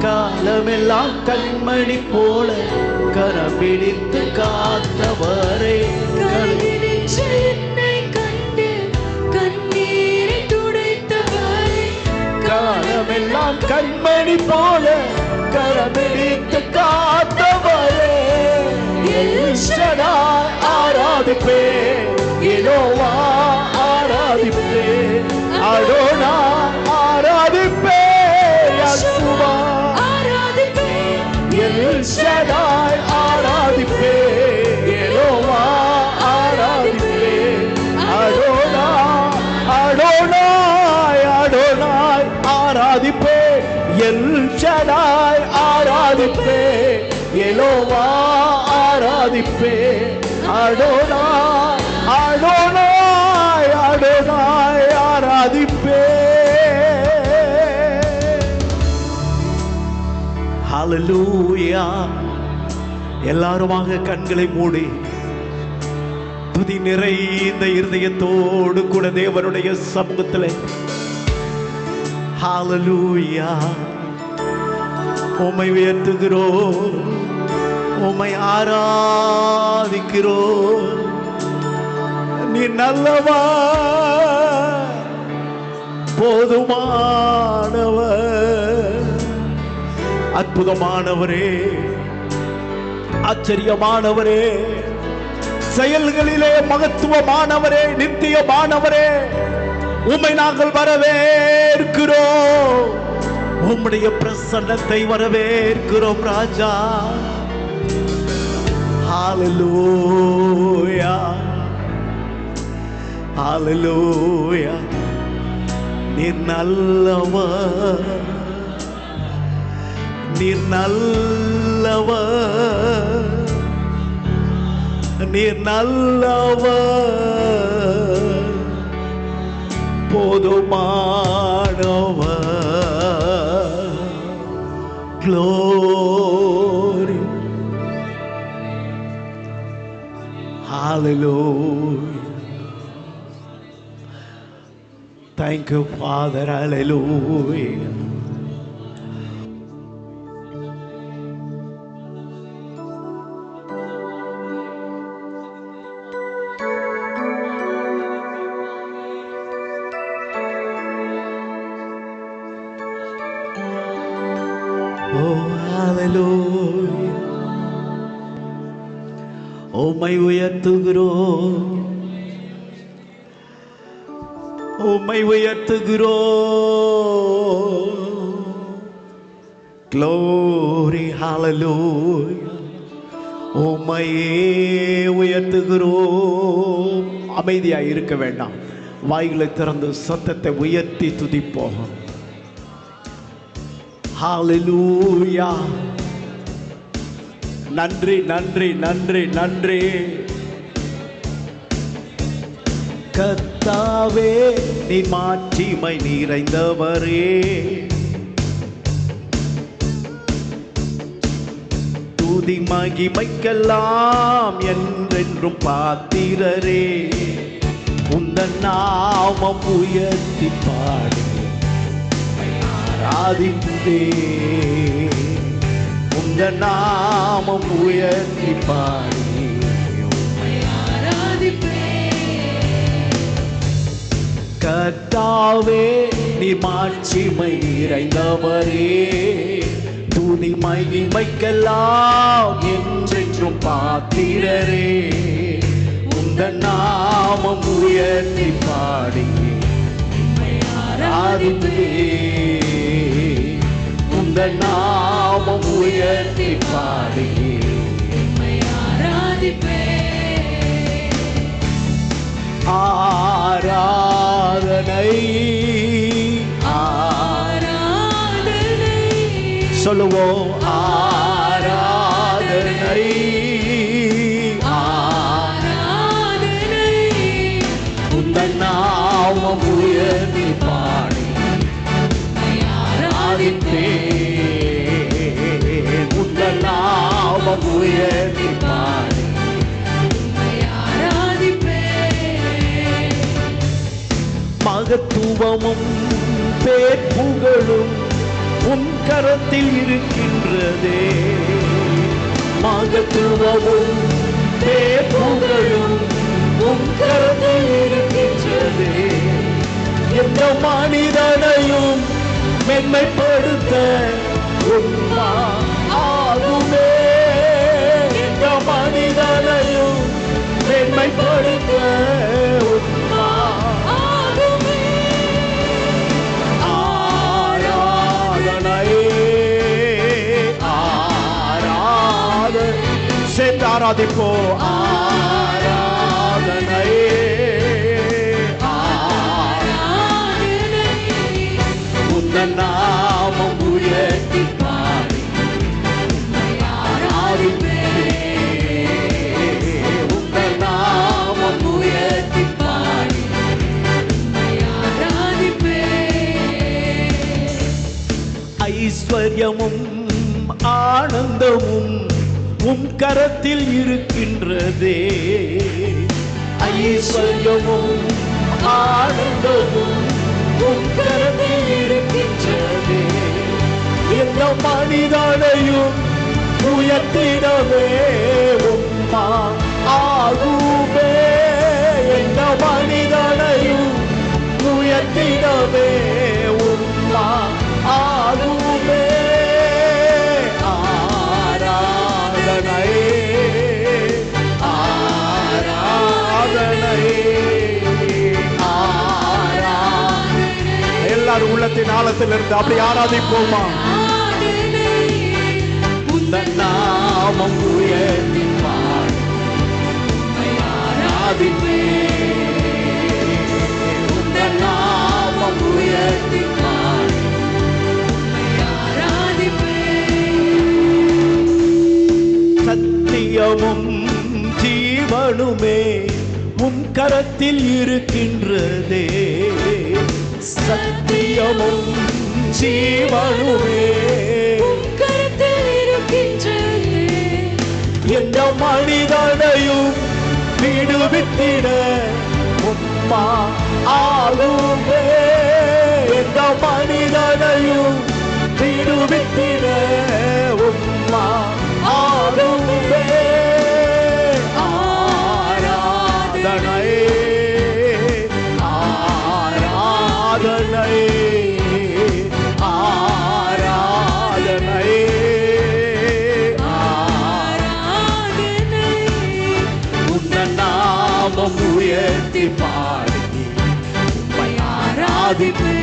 காலமெல்லாம் கண்மணி போல கரம்பிடித்து காத்தவரே. கலங்கி நின்ற என்னை கண்டு கண்ணீரை துடைத்தவரே. காலமெல்லாம் கண்மணி போல கரம்பிடித்து காத்தவரே. எல் ஷடாய் ஆராதிப்பேன், யெகோவா ஆராதிப்பேன், அடோனா ஆராதிப்பேன், யெகோவா ஆராதிப்பேன். எல் ஷடாய் ஆராதிப்பேன், யெகோவா ஆராதிப்பேன், அடோனா அடோனாய் அடோனாய் ஆராதிப்பேன், எல் ஷடாய் ஆராதிப்பேன், யெகோவா ஆராதிப்பேன், அடோனாய் அடோனாய் அடோனாய் ஆராதிப்பேன். ஹல்லேலூயா. எல்லாருமாக கண்களை மூடி துதி நிறைந்த இருதயத்தோடு கூட தேவனுடைய சமூகத்தில் ஹல்லேலூயா உம்மை உயர்த்துகிறோம், உம்மை ஆராதிக்கிறோம். நீ நல்லவா, போதுமானவர், அற்புதமானவரே, ஆச்சரியமானவரே, செயல்களிலே மகத்துவமானவரே, நித்தியமானவரே, உம்மை நாங்கள் வரவேற்கிறோம். உம்முடைய பிரசன்னத்தை வரவேற்கிறோம் ராஜா. ஹல்லேலூயா ஹல்லேலூயா. நீர் நல்லவர், நீர் நல்லவர், நீர் நல்லவர், போதுமானவர். Glory, hallelujah. Thank you, Father, hallelujah. Oh, hallelujah. உம்மை உயர்த்துகிறோம், உம்மை உயர்த்துகிறோம். Glory, hallelujah. உம்மையே உயர்த்துகிறோம். அமைதியாய் இருக்க வேண்டாம், வாய்களை திறந்து சத்தத்தை உயர்த்தி துதிப்போம். ஹalleluya. நன்றி நன்றி நன்றி நன்றி. கர்த்தாவே நீ மாட்சிமை நிறைந்தவரே, துதி மகிமைக்கெல்லாம் என்றென்றும் பாத்திரரே. உந்தன் நாமம் உயர்த்தி பாடி ஆராதிப்பே உந்த நாமம் உயர்த்தி பாடி கர்த்தாவே நீ மாட்சிமை நிறைந்தவரே துதி மகிமைக்கெல்லாம் என்றென்றும் பாத்திரரே உந்த நாமம் உயர்த்தி பாடி ஆராதிப்பே உந்த நாமம் உயர்த்தி பாடி ஆராதிப்பே ஆராதனை ஆராதனை சொல்லுவோம் ஆராதனை ஆராதனை உந்தன் நாமம் உயர்த்தி பாடி ஆராதிப்பே உந்தன் நாமம் உயர்த்தி பாடி மகத்துவமும் பேர்புகழும் உன் கரத்தில் இருக்கின்றதே மகத்துவமும் பேர்புகழும் உன் கரத்தில் இருக்கின்றதே எந்த மனிதனையும் மென்மைப்படுத்த உன்மா ஆகுமே எந்த மனிதனையும் மென்மைப்படுத்த உன்மா சேர்ந்து ஆராதிப்போ ஆராதனை உந்தன் நாமம் உயர்த்தி பாடி ஆராதிப்பே உந்தன் நாமம் உயர்த்தி பாடி ஆராதிப்பே ஐஸ்வர்யமும் ஆனந்தமும் உம் கரத்தில் இருக்கின்றதே ஐஸ்வர்யமும் ஆனந்தமும் உம் கரத்தில் இருக்கின்றதே எந்த மனிதனையும் உயர்த்திடவே உம்மா ஆகுமே எந்த மனிதனையும் உயர்த்திடவே உம்மா ஆகுமே எல்லாரும் உள்ளத்தின் ஆழத்தில் இருந்து அப்படி ஆராதிப்போமா உந்தன் நாமம் உயர்த்தி பாடி ஆராதிப்பே உந்தன் நாமம் உயர்த்தி பாடி ஆராதிப்பே சத்தியமும் ஜீவனுமே உன் கரத்தில் இருக்கின்றதே சத்தியமும் ஜீவனுமே உன் கரத்தில் இருக்கின்றதே எந்த மனிதனையும் விடுவித்திட உம்மா ஆகுமே எந்த மனிதனையும் விடுவித்திட உம்மா ஆகுமே ஆராதனை ஆராதனை ஆராதனை ஆராதனை உந்தன் நாமம் உயர்த்தி பாடி உம்மை ஆராதிப்பே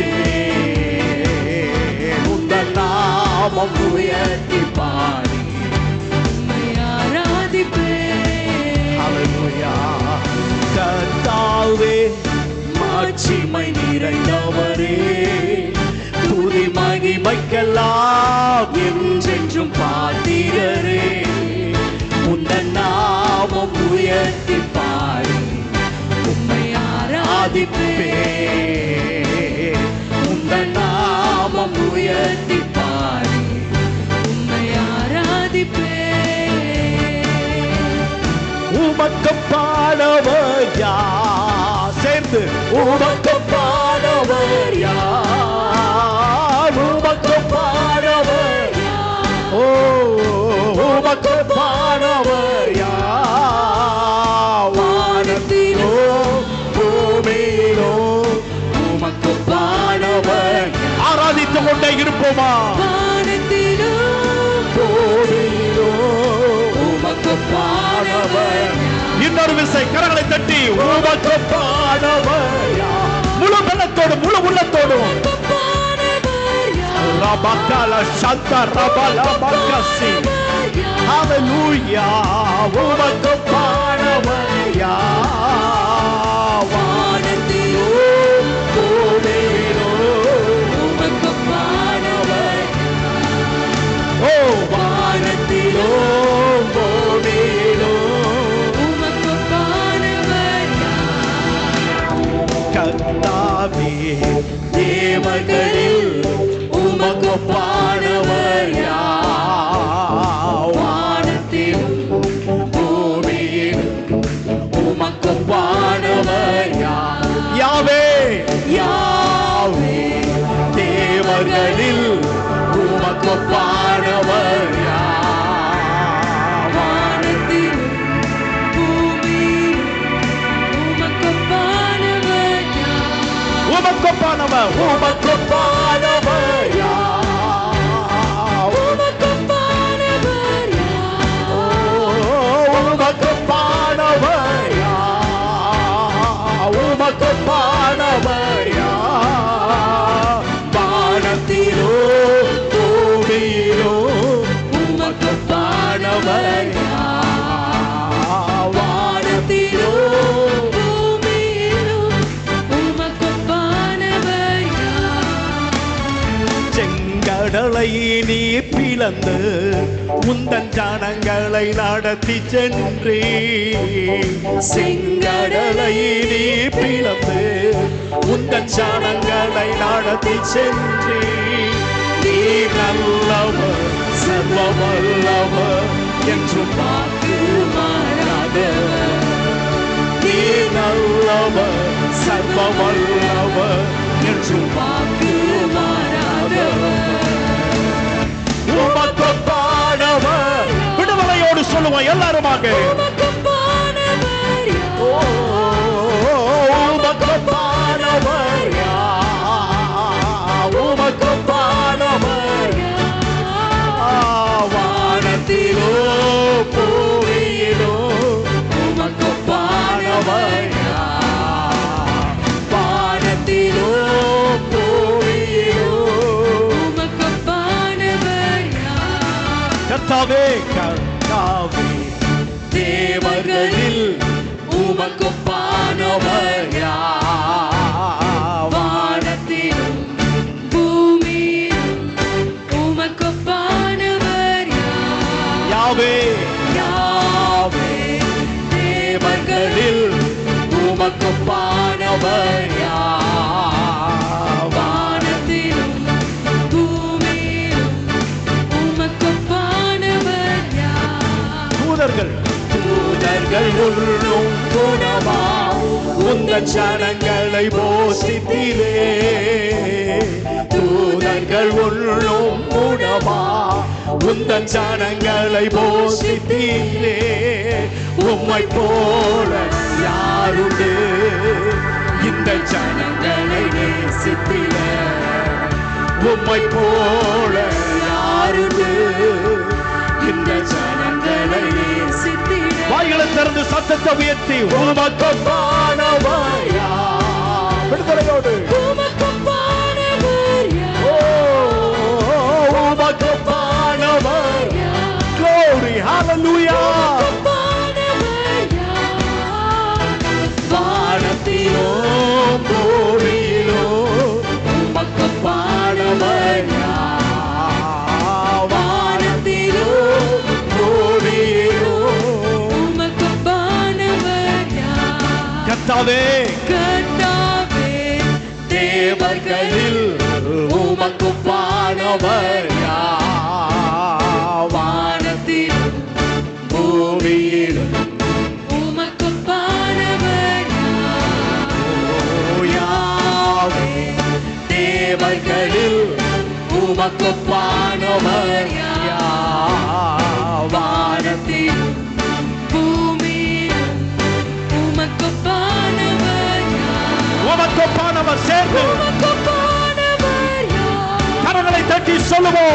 உந்தன் நாமம் உயர்த்தி பாடி உம்மை ஆராதிப்பே ஹல்லேலூயா கர்த்தாவே மாட்சிமை நிறைந்தவரே துதி மகிமைக்கெல்லாம் என்றென்றும் பாத்திரரே உந்தன் நாமம் உயர்த்தி பாடி உம்மை ஆராதிப்பே உந்தன் நாமம் உயர்த்தி பாடி உம்மை ஆராதிப்பே உமக்கு பாடவர் யார் சேர்ந்து உமக்கு பாடவர் யார் உமக்கு உமக்கொப்பானவர் யார்? முழு பலத்தோடு முழு உள்ளத்தோடும் ரபகல சந்த ரபல பகசி ஹalleluya உமக்கொப்பானவர் யார்? வானத்திலும் பூமியிலும் உமக்கொப்பானவர் ஓ வானத்திலும் பூமியிலும் உமக்கொப்பானவர் கர்த்தாவே தேவர்களில் உமக்கொப்பானவர் யார்? வானத்திலும் பூமியிலும் உமக்கொப்பானவர் யார்? யாவே யாவே தேவர்களில் உமக்கொப்பானவர் யார்? வானத்திலும் பூமியிலும் உமக்கொப்பானவர் யார்? உமக்கொப்பானவர் உமக்கொப்பானவர் யார்? உமக்கொப்பானவர் யார்? ஓ உமக்கொப்பானவர் யார்? உமக்கொப்பானவர் யார்? வானத்திலோ பூமியிலோ உமக்கொப்பானவர் யார்? வானத்திலோ பூமியிலும் உமக்கொப்பானவர் யார்? செங்கடலை நீ பிளந்து உந்தன் ஜனங்களை நடத்தி சென்றே. செங்கடலை நீ பிளந்து உந்தன் ஜனங்களை நடத்தி சென்றே. நீ நல்லவர் சர்வ வல்லவர் என்றும் வாக்கு மாறாதவர். நீ நல்லவர் சர்வ வல்லவர் என்றும் வாக்கு மாறாதவர். உமக்கொப்பானவர் விடுதலையோடு சொல்லுவோம் எல்லாருமாக. உமக்கொப்பானவர் யார்? ஓ உமக்கொப்பானவர் யார்? உமக்கொப்பானவர் யார்? வானத்திலோ பூமியிலோ உமக்கொப்பானவர் யார்? வானத்திலோ பூமியிலோ உமக்கொப்பானவர் யார்? கர்த்தாவே கர்த்தாவே தேவர்களில் உமக்கொப்பானவர் யார்? வானத்திலும் பூமியிலும் உமக்கொப்பானவர் யார்? யாவே யாவே தேவர்களில் உமக்கொப்பானவர் யார்? வானத்திலும் பூமியிலும் உமக்கொப்பானவர் யார்? தூதர்கள் உள்ளும் குணமா உந்தன் ஜனங்களை போஷித்தீரே. தூதர்கள் உள்ளும் குணமா உந்தன் ஜனங்களை போஷித்தீரே. உம்மை போல யாருண்டு இந்த ஜனங்களை நேசித்திட? உம்மை போல யாருண்டு இந்த ஜனங்களை நேசித்திட? வாய்களை திறந்து சத்தத்தை உயர்த்தி உமக்கொப்பானவர் யார்? விடுதலையோடு உமக்கொப்பானவர் யார்? ஓ உமக்கொப்பானவர் யார்? Glory hallelujah. உமக்கொப்பானவர் யார்? வானத்திலோ பூமியிலோ உமக்கொப்பானவர் யார்? வானத்திலோ பூமியிலோ உமக்கொப்பானவர் யார்? கர்த்தாவே கர்த்தாவே தேவர்களில் உமக்கொப்பானவர் யார்? வானத்திலும் பூமியிலும் உமக்கொப்பானவர் யார்? ஓ யாவே தேவர்களில் உமக்கொப்பானவர் யார்? வானத்திலும் பூமியிலும் உமக்கொப்பானவர் யார்? உமக்கொப்பானவர் சேர்ந்து உமக்கொப்பானவர் யார்? கரங்களை தட்டி சொல்லுவோம்.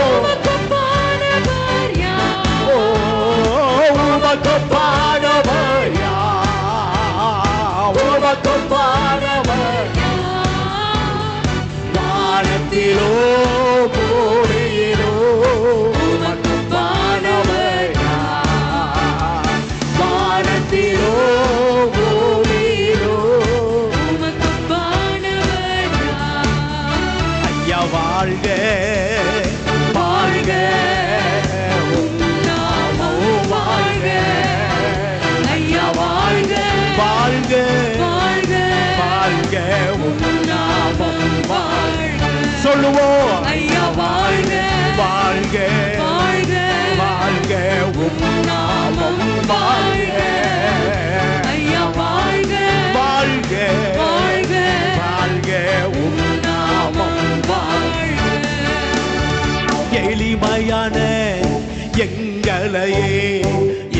எங்களையே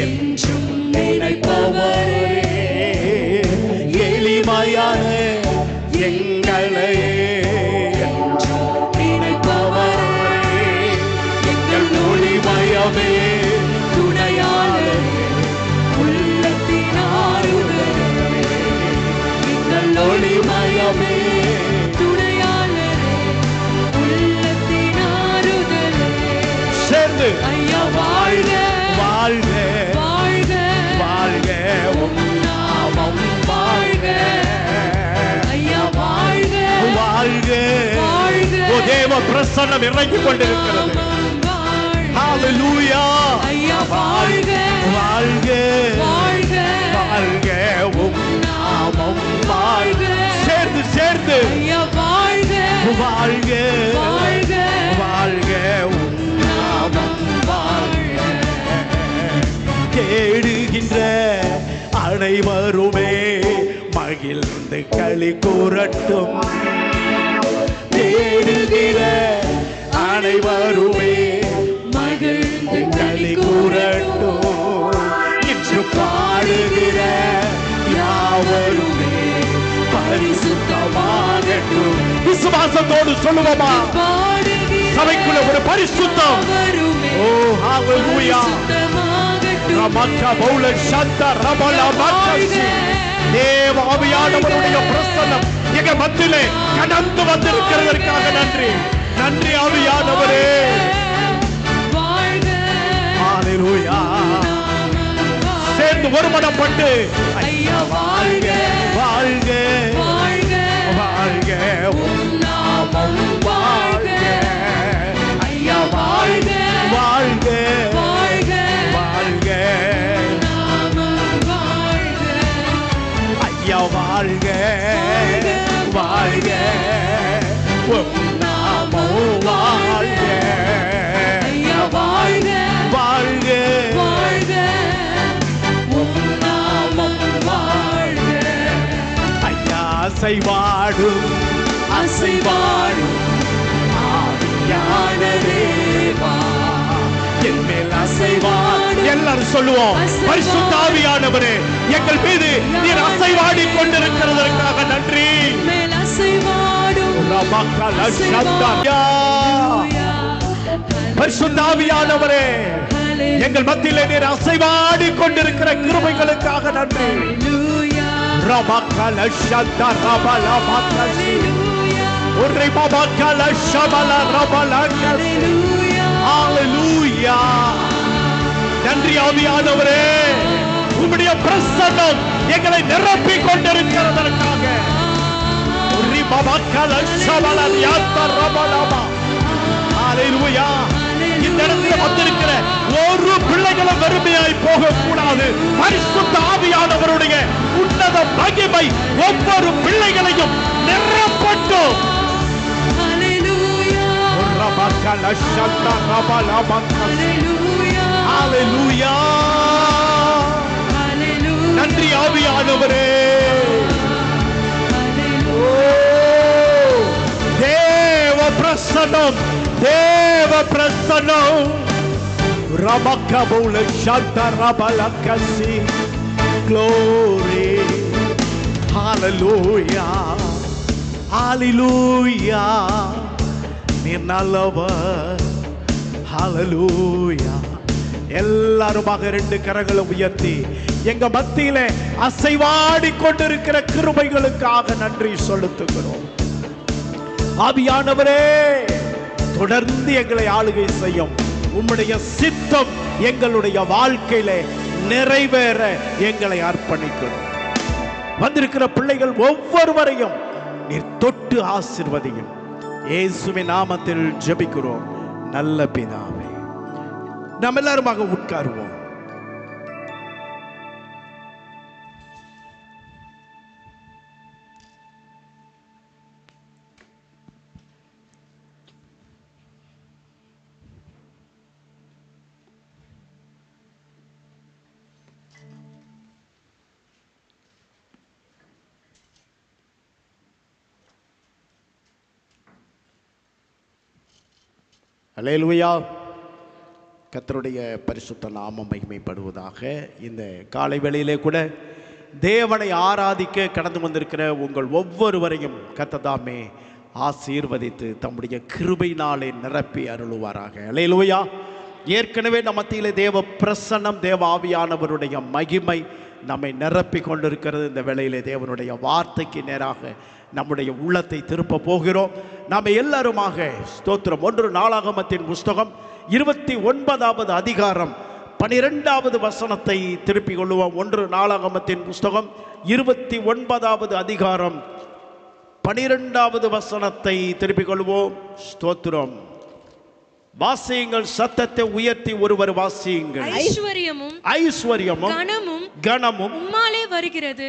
என்றும் நினைப்பவரே, எளிமையான எங்களையே என்றும் நினைப்பவரே, எங்கள் ஒளிமயமே துணையாளரே, உள்ளத்தின் ஆறுதலே, எங்கள் ஒளிமயமே துணையாளரே, உள்ளத்தின் ஆறுதலே. சேர்ந்து ஐயா வாழ்க வாழ்க வாழ்க வாழ்க, உம் நாமம் வாழ்க ஐயா வாழ்க வாழ்க வாழ்க. ஓ தேவ பிரசன்னம் இறங்கிக் கொண்டிருக்கிறது. ஹalleluya ஐயா வாழ்க வாழ்க வாழ்க வாழ்க, உம் நாமம் வாழ்க. சேர்ந்து சேர்ந்து ஐயா வாழ்க வாழ்க வாழ்க வாழ்க, உம் நாமம் வாழ்க. தேடுகின்ற அனைவருமே மகிழ்ந்து களி கூறட்டும், தேடுகிற அனைவருமே மகிழ்ந்து களி கூறட்டும், இன்று பாடுகிற யாவருமே பரிசுத்தமாகட்டும். விசுவாசத்தோடு சொல்லுவோமா? சபைக்குள்ள ஒரு பரிசுத்தம். ஓ ஹalleluya. ரமக்க பௌல சந்த ரபல மக்கசி, தேவ ஆவியானவருடைய பிரசன்னம் எங்க மத்தியிலே கடந்து வந்திருக்கிறதற்காக நன்றி. நன்றி ஆவியானவரே. ஹalleluya. சேர்ந்து ஒருமனப்பட்டு ஐயா வாழ்க வாழ்க வாழ்க வாழ்க, உம் நாமம் வாழ்க ஐயா வாழ்க வாழ்க வாழ்க வாழ்க, ஐயா வாழ்க வாழ்க, உம் நாமம் வாழ்க ஐயா வாழ்க வாழ்க வாழ்க, உம் நாமம் வாழ்க ஐயா. அசைவாடும் அசைவாடும் ஆவியான தேவா, என் மேல் அசைவாடும். எல்லாரும் சொல்லுவோம், பரிசுத்த ஆவியானவரே எங்கள் மீது நீர் அசைவாடி கொண்டிருக்கிறதற்காக நன்றி. மேல் அசைவாடும் பரிசுத்த ஆவியானவரே எங்கள் மத்தியிலே நீர் அசைவாடி கொண்டிருக்கிற கிருபைகளுக்காக நன்றி. ரமக்கல ஷந்த ரபல மக்கசி, ஒரே மமக்கல ஷபல ரபல கசி. ஹalleluya. நன்றி ஆவியானவரே, உம்முடைய பிரசன்னம் எங்களை நிரப்பிக் கொண்டிருக்கிறதற்காக. ஒரே மமக்கல ஷபல யாத்த ரபலமா. ஹalleluya. இந்த இடத்தில் வந்திருக்கிற ஒரு பிள்ளைகளும் வெறுமையாய் போக கூடாது. பரிசுத்த ஆவியானவருடைய உன்னத மகிமை ஒவ்வொரு பிள்ளைகளையும் நிரப்பட்டும். ஹalleluya. ஹalleluya. நன்றி ஆவியானவரே. தேவ பிரசன்னம் தேவ பிரசன்னம். ரமக்கபுல ஷந்த ரபலக்கசி. Glory. Hallelujah. Hallelujah. நீர் நல்லவர். Hallelujah. எல்லாருமாக ரெண்டு கரங்களை உயர்த்தி எங்க மத்தியிலே அசைவாடி கொண்டிருக்கிற கிருபைகளுக்காக நன்றி செலுத்துகிறோம். ஆவியானவரே தொடர்ந்து எங்களை ஆளுகை செய்யும். உம்முடைய சித்தம் எங்களுடைய வாழ்க்கையிலே நிறைவேற எங்களை அர்ப்பணிக்கிறோம். வந்திருக்கிற பிள்ளைகள் ஒவ்வொருவரையும் நீர் தொட்டு ஆசீர்வதியும். இயேசுவின் நாமத்தில் ஜெபிக்கிறோம் நல்ல பிதாவே. நாம் எல்லாருமாக உட்காருவோம். அல்லேலூயா. கர்த்தருடைய பரிசுத்த நாமம் மகிமைப்படுவதாக. இந்த காலை வேளையிலே கூட தேவனை ஆராதிக்க கடந்து வந்திருக்கிற உங்கள் ஒவ்வொருவரையும் கர்த்தர் தாமே ஆசீர்வதித்து தம்முடைய கிருபையினாலே நிரப்பி அருளுவாராக. அல்லேலூயா. ஏற்கனவே நம் மத்தியிலே தேவ பிரசன்னம், தேவ ஆவியானவருடைய மகிமை நம்மை நிரப்பி கொண்டிருக்கிறது. இந்த வேளையிலே தேவனுடைய வார்த்தைக்கு நேராக நம்முடைய உள்ளத்தை திருப்ப போகிறோம். நாம் எல்லாருமாக ஸ்தோத்திரம். 1 நாளாகமத்தின் புஸ்தகம் 29வது அதிகாரம் 12வது வசனத்தை திருப்பிக் கொள்ளுவோம். 1 நாளாகமத்தின் புஸ்தகம் 29வது அதிகாரம் 12வது வசனத்தை திருப்பிக் கொள்வோம். ஸ்தோத்திரம். வாசியுங்கள், சத்தத்தை உயர்த்தி ஒருவர் வாசியுங்கள். ஐஸ்வர்யமும் கனமும் உம்மாலே வருகிறது.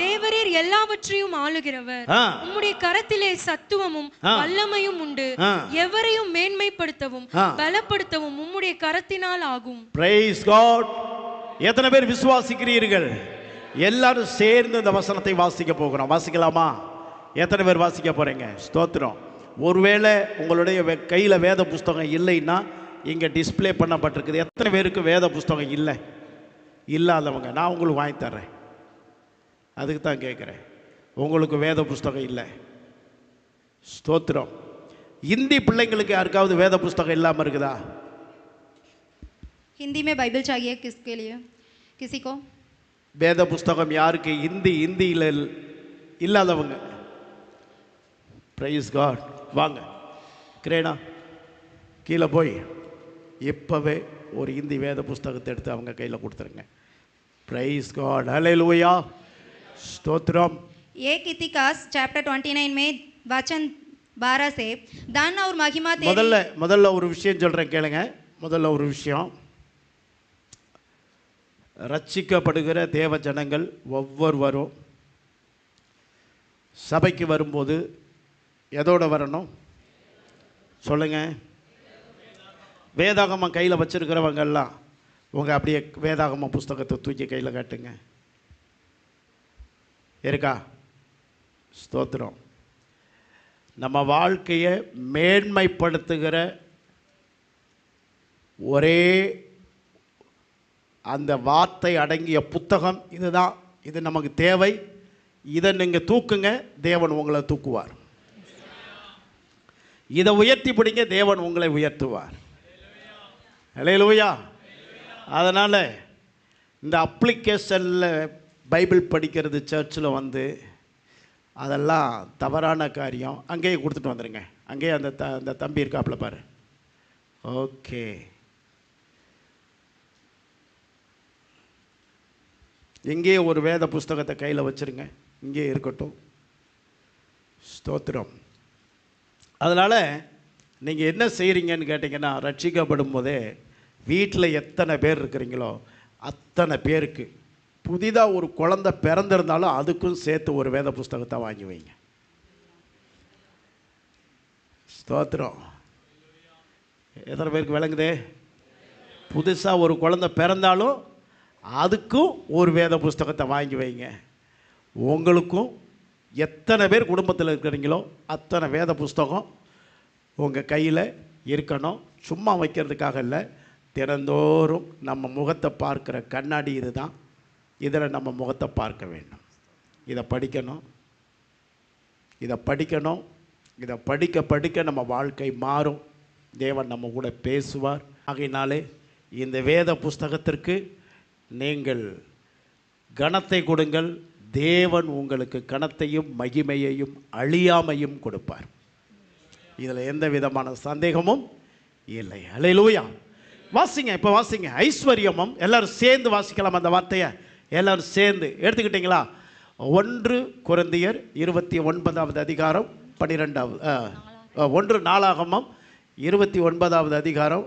தேவரீர் எல்லாவற்றையும் ஆளுகிறவர். உம்முடைய கரத்திலே சத்துவமும் வல்லமையும் உண்டு. எவரையும் மேன்மைப்படுத்தவும் பலப்படுத்தவும் உம்முடைய கரத்தினால் ஆகும். Praise God. எத்தனை பேர் விசுவாசிக்கிறீர்கள்? எல்லாரும் சேர்ந்து இந்த வசனத்தை வாசிக்க போகிறோம். வாசிக்கலாமா? எத்தனை பேர் வாசிக்க போறீங்க? ஸ்தோத்திரம். ஒருவேளை உங்களுடைய கையில் வேத புஸ்தகம் இல்லைன்னா இங்கே டிஸ்பிளே பண்ணப்பட்டிருக்குது. எத்தனை பேருக்கு வேத புஸ்தகம் இல்லை? இல்லாதவங்க நான் உங்களுக்கு வாங்கி தர்றேன். அதுக்கு தான் கேட்குறேன். உங்களுக்கு வேத புஸ்தகம் இல்லை. ஸ்தோத்திரம். இந்தி பிள்ளைங்களுக்கு யாருக்காவது வேத புஸ்தகம் இல்லாமல் இருக்குதா? हिंदी में बाइबल चाहिए किसके लिए? किसी को வேத புஸ்தகம் யாருக்கு? இந்தியில் இல்லாதவங்க. Praise God. வாங்க கிரேனா, கீழே போய் இப்போவே ஒரு இந்தி வேத புஸ்தகத்தை எடுத்து அவங்க கையில் கொடுத்துருங்க. Praise God. ஹல்லேலூயா. ஸ்தோத்திரம். एक इतिहास चैप्टर 29 में वचन 12 से दान और महिमा முதல்ல ஒரு விஷயம் சொல்கிறேன் கேளுங்க. முதல்ல ஒரு விஷயம். ரட்சிக்கப்படுகிற தேவ ஜனங்கள் ஒவ்வொருவரும் சபைக்கு வரும்போது எதோட வரணும் சொல்லுங்க? வேதாகமம் கையில் வச்சிருக்கிறவங்கெல்லாம் உங்கள் அப்படியே வேதாகம புஸ்தகத்தை தூக்கி கையில் காட்டுங்க. இருக்கா? ஸ்தோத்திரம். நம்ம வாழ்க்கையை மேன்மைப்படுத்துகிற ஒரே அந்த வார்த்தை அடங்கிய புத்தகம் இதுதான். இது நமக்கு தேவை. இதை நீங்கள் தூக்குங்க, தேவன் உங்களை தூக்குவார். இதை உயர்த்தி பிடிங்க, தேவன் உங்களை உயர்த்துவார். அல்லேலூயா. அதனால் இந்த அப்ளிகேஷனில் பைபிள் படிக்கிறது சர்ச்சில் அதெல்லாம் தவறான காரியம். அங்கேயே கொடுத்துட்டு வந்துடுங்க. அங்கேயே அந்த தம்பி இருக்காப்புல பாரு. ஓகே. இங்கேயே ஒரு வேத புஸ்தகத்தை கையில் வச்சுருங்க. இங்கே இருக்கட்டும். ஸ்தோத்திரம். அதனால் நீங்கள் என்ன செய்கிறீங்கன்னு கேட்டிங்கன்னா, ரட்சிக்கப்படும் போதே வீட்டில் எத்தனை பேர் இருக்கிறீங்களோ அத்தனை பேருக்கு புதிதாக ஒரு குழந்தை பிறந்திருந்தாலும் அதுக்கும் சேர்த்து ஒரு வேத புஸ்தகத்தை வாங்கி வைங்க. ஸ்தோத்திரம். எத்தனை பேருக்கு விளங்குதே? புதுசாக ஒரு குழந்தை பிறந்தாலும் அதுக்கும் ஒரு வேத புஸ்தகத்தை வாங்கி வைங்க. உங்களுக்கும் எத்தனை பேர் குடும்பத்தில் இருக்கிறீங்களோ அத்தனை வேத புஸ்தகம் உங்கள் கையில் இருக்கணும். சும்மா வைக்கிறதுக்காக இல்லை, தினந்தோறும் நம்ம முகத்தை பார்க்குற கண்ணாடி இது தான். இதில் நம்ம முகத்தை பார்க்க வேண்டும். இதை படிக்கணும். இதை படிக்க நம்ம வாழ்க்கை மாறும். தேவன் நம்ம கூட பேசுவார். ஆகையினாலே இந்த வேத புஸ்தகத்திற்கு நீங்கள் கனத்தை கொடுங்கள். தேவன் உங்களுக்கு கனத்தையும் மகிமையையும் அழியாமையும் கொடுப்பார். இதில் எந்த விதமான சந்தேகமும் இல்லை. அல்லேலூயா. வாசிங்க. இப்போ வாசிங்க. ஐஸ்வர்யமும். எல்லாரும் சேர்ந்து வாசிக்கலாம் அந்த வார்த்தையை. எல்லாரும் சேர்ந்து எடுத்துக்கிட்டீங்களா? 1 கொரிந்தியர் 29வது அதிகாரம் 1 நாளாகமம் 29வது அதிகாரம்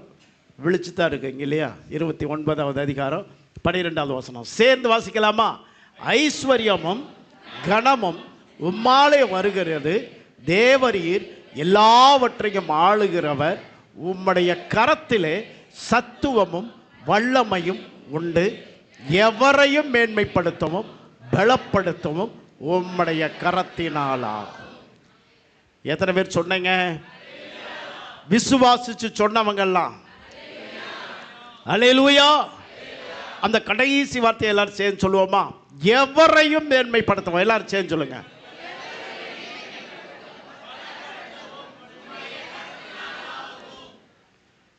விழிச்சு தான் இருக்குங்க இல்லையா? 29வது அதிகாரம் 12வது வசனம் சேர்ந்து வாசிக்கலாமா? ஐஸ்வர்யமும் கனமும் உம்மாலே வருகிறது. தேவரீர் எல்லாவற்றையும் ஆளுகிறவர். உம்முடைய கரத்திலே சத்துவமும் வல்லமையும் உண்டு. எவரையும் மேன்மைப்படுத்தவும் பலப்படுத்தவும் உம்முடைய கரத்தினாலாகும். எத்தனை பேர் சொன்னீங்க? விசுவாசிச்சு சொன்னவங்கெல்லாம் அல்லேலூயா. அந்த கடைசி வார்த்தையை எல்லாரும் சேர்ந்து சொல்லுவோமா? எவரையும் மேன்மைப்படுத்துவோம். எல்லாரும் சேர்ந்து சொல்லுங்க.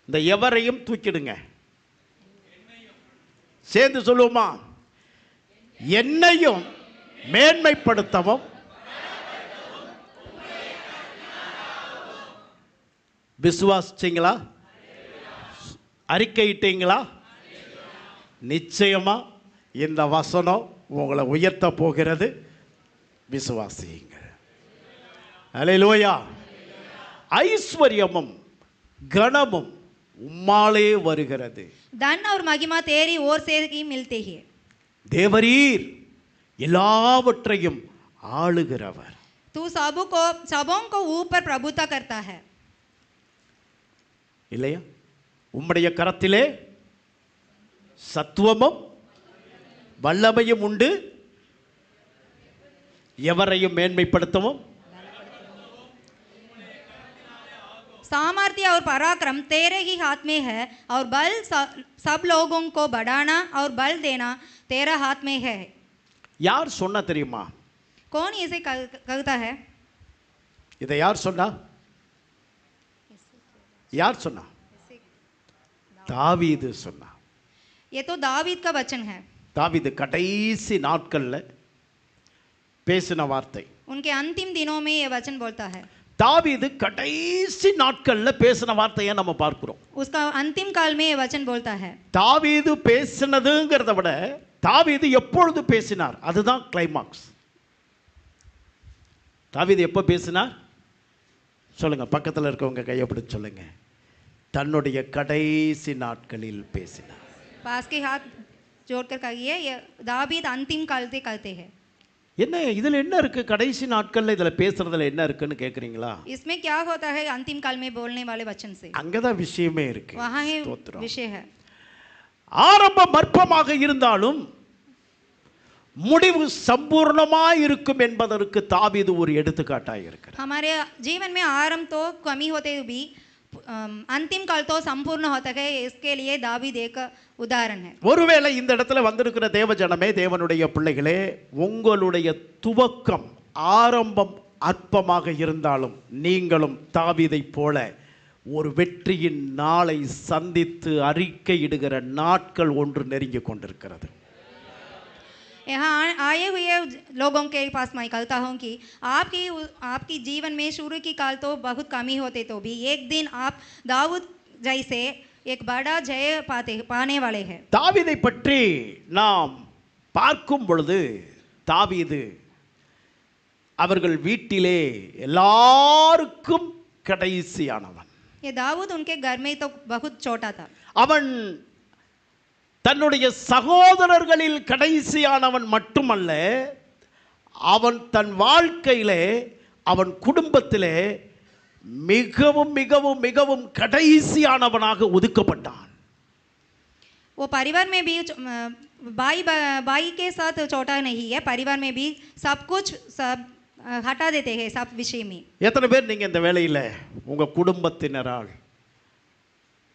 இந்த எவரையும் தூக்கிடுங்க. சேர்ந்து சொல்லுவோமா? என்னையும் மேன்மைப்படுத்தவும் விசுவாசிச்சீங்களா? அறிக்கையிட்டீங்களா? நிச்சயமா இந்த வசனம் உங்களை உயர்த்த போகிறது. விசுவாசியுங்க. அல்லேலூயா. ஐஸ்வர்யமும் கனமும் உம்மாலே வருகிறது. धन और महिमा तेरी ओर से ही मिलते हैं. தேவரீர் எல்லாவற்றையும் ஆளுகிறவர். तू सबों को ऊपर प्रभुता करता है. இல்லையா? உம்முடைய கரத்திலே சத்துவமும் வல்லமையும் உண்டு. எவரையும் மேன்மைப்படுத்தவும் सामर्थ्य और पराक्रम तेरे ही हाथ में है और बल सब लोगों को बढ़ाना और बल देना तेरा हाथ में है. யார் சொன்னா தெரியுமா? कौन इसे कहता है? இதை யார் சொன்னா? யார் சொன்னா? தாவீது சொன்னா. ये तो दावीद का वचन है. தாவீது கடைசி நாட்கள்ல பேசின வார்த்தை. उनके अंतिम दिनों में ये वचन बोलता है. தாவீது கடைசி நாட்கள்ல பேசின வார்த்தையை நம்ம பார்க்கிறோம். उसका अंतिम काल में ये वचन बोलता है. தாவீது பேசினதுங்கிறத விட தாவீது எப்பொழுது பேசினார் அதுதான் கிளைமாக்ஸ். தாவீது எப்போ பேசினார் சொல்லுங்க. பக்கத்தில் இருக்கவங்க கையை பிடிச்சு சொல்லுங்க. தன்னுடைய கடைசி நாட்களில் பேசினார். पास के हाथ जोड़कर कहिए ये दावीद अंतिम काल से कहते हैं. என்ன இதில் என்ன இருக்கு? கடைசி நாட்கள்ல இதில் பேசுறதுல என்ன இருக்குன்னு கேட்குறீங்களா? इसमें क्या होता है अंतिम काल में बोलने वाले वचन से? அங்கதான் விஷயமே இருக்கு. वहाँ ही ஸ்தோத்திரம். विषय है. ஆரம்பம் அற்பமாக இருந்தாலும் முடிவு சம்பூர்ணமாய் இருக்கும் என்பதற்கு தாவீது ஒரு எடுத்துக்காட்டாக இருக்கிறார். हमारे जीवन में आरंभ तो कमी होते भी अंतिम काल तो संपूर्ण होता है. इसके लिए दावीद एक उदाहरण है. ஒருவேளை இந்த இடத்துல வந்திருக்கிற தேவ ஜனமே, தேவனுடைய பிள்ளைகளே, உங்களுடைய துவக்கம் ஆரம்பம் அற்பமாக இருந்தாலும் நீங்களும் தாவீதை போல ஒரு வெற்றியின் நாளை சந்தித்து அறிக்கையிடுகிற நாட்கள் ஒன்று நெருங்கி கொண்டிருக்கிறது. यहाँ आए हुए लोगों के पास मैं कहता हूँ कि आपकी जीवन में शुरू की काल तो बहुत कमी होते तो भी एक दिन आप दाऊद जैसे एक बड़ा जय पाने वाले हैं. தாவீதை பற்றி நாம் பார்க்கும் பொழுது தாவீது அவர்கள் வீட்டிலே எல்லாருக்கும் கடைசியானவன். ये दाऊद उनके घर में तो बहुत छोटा था. அவன் தன்னுடைய சகோதரர்களில் கடைசியானவன் மட்டுமல்ல, அவன் தன் வாழ்க்கையிலே அவன் குடும்பத்திலே மிகவும் மிகவும் மிகவும் கடைசியானவனாக ஒதுக்கப்பட்டான். वो परिवार में भी भाई के साथ छोटा नहीं है. परिवार में भी सब कुछ सब हटा देते हैं सब विषय में. எத்தனை பேர் நீங்கள் இந்த வேளையில் உங்கள் குடும்பத்தினரால்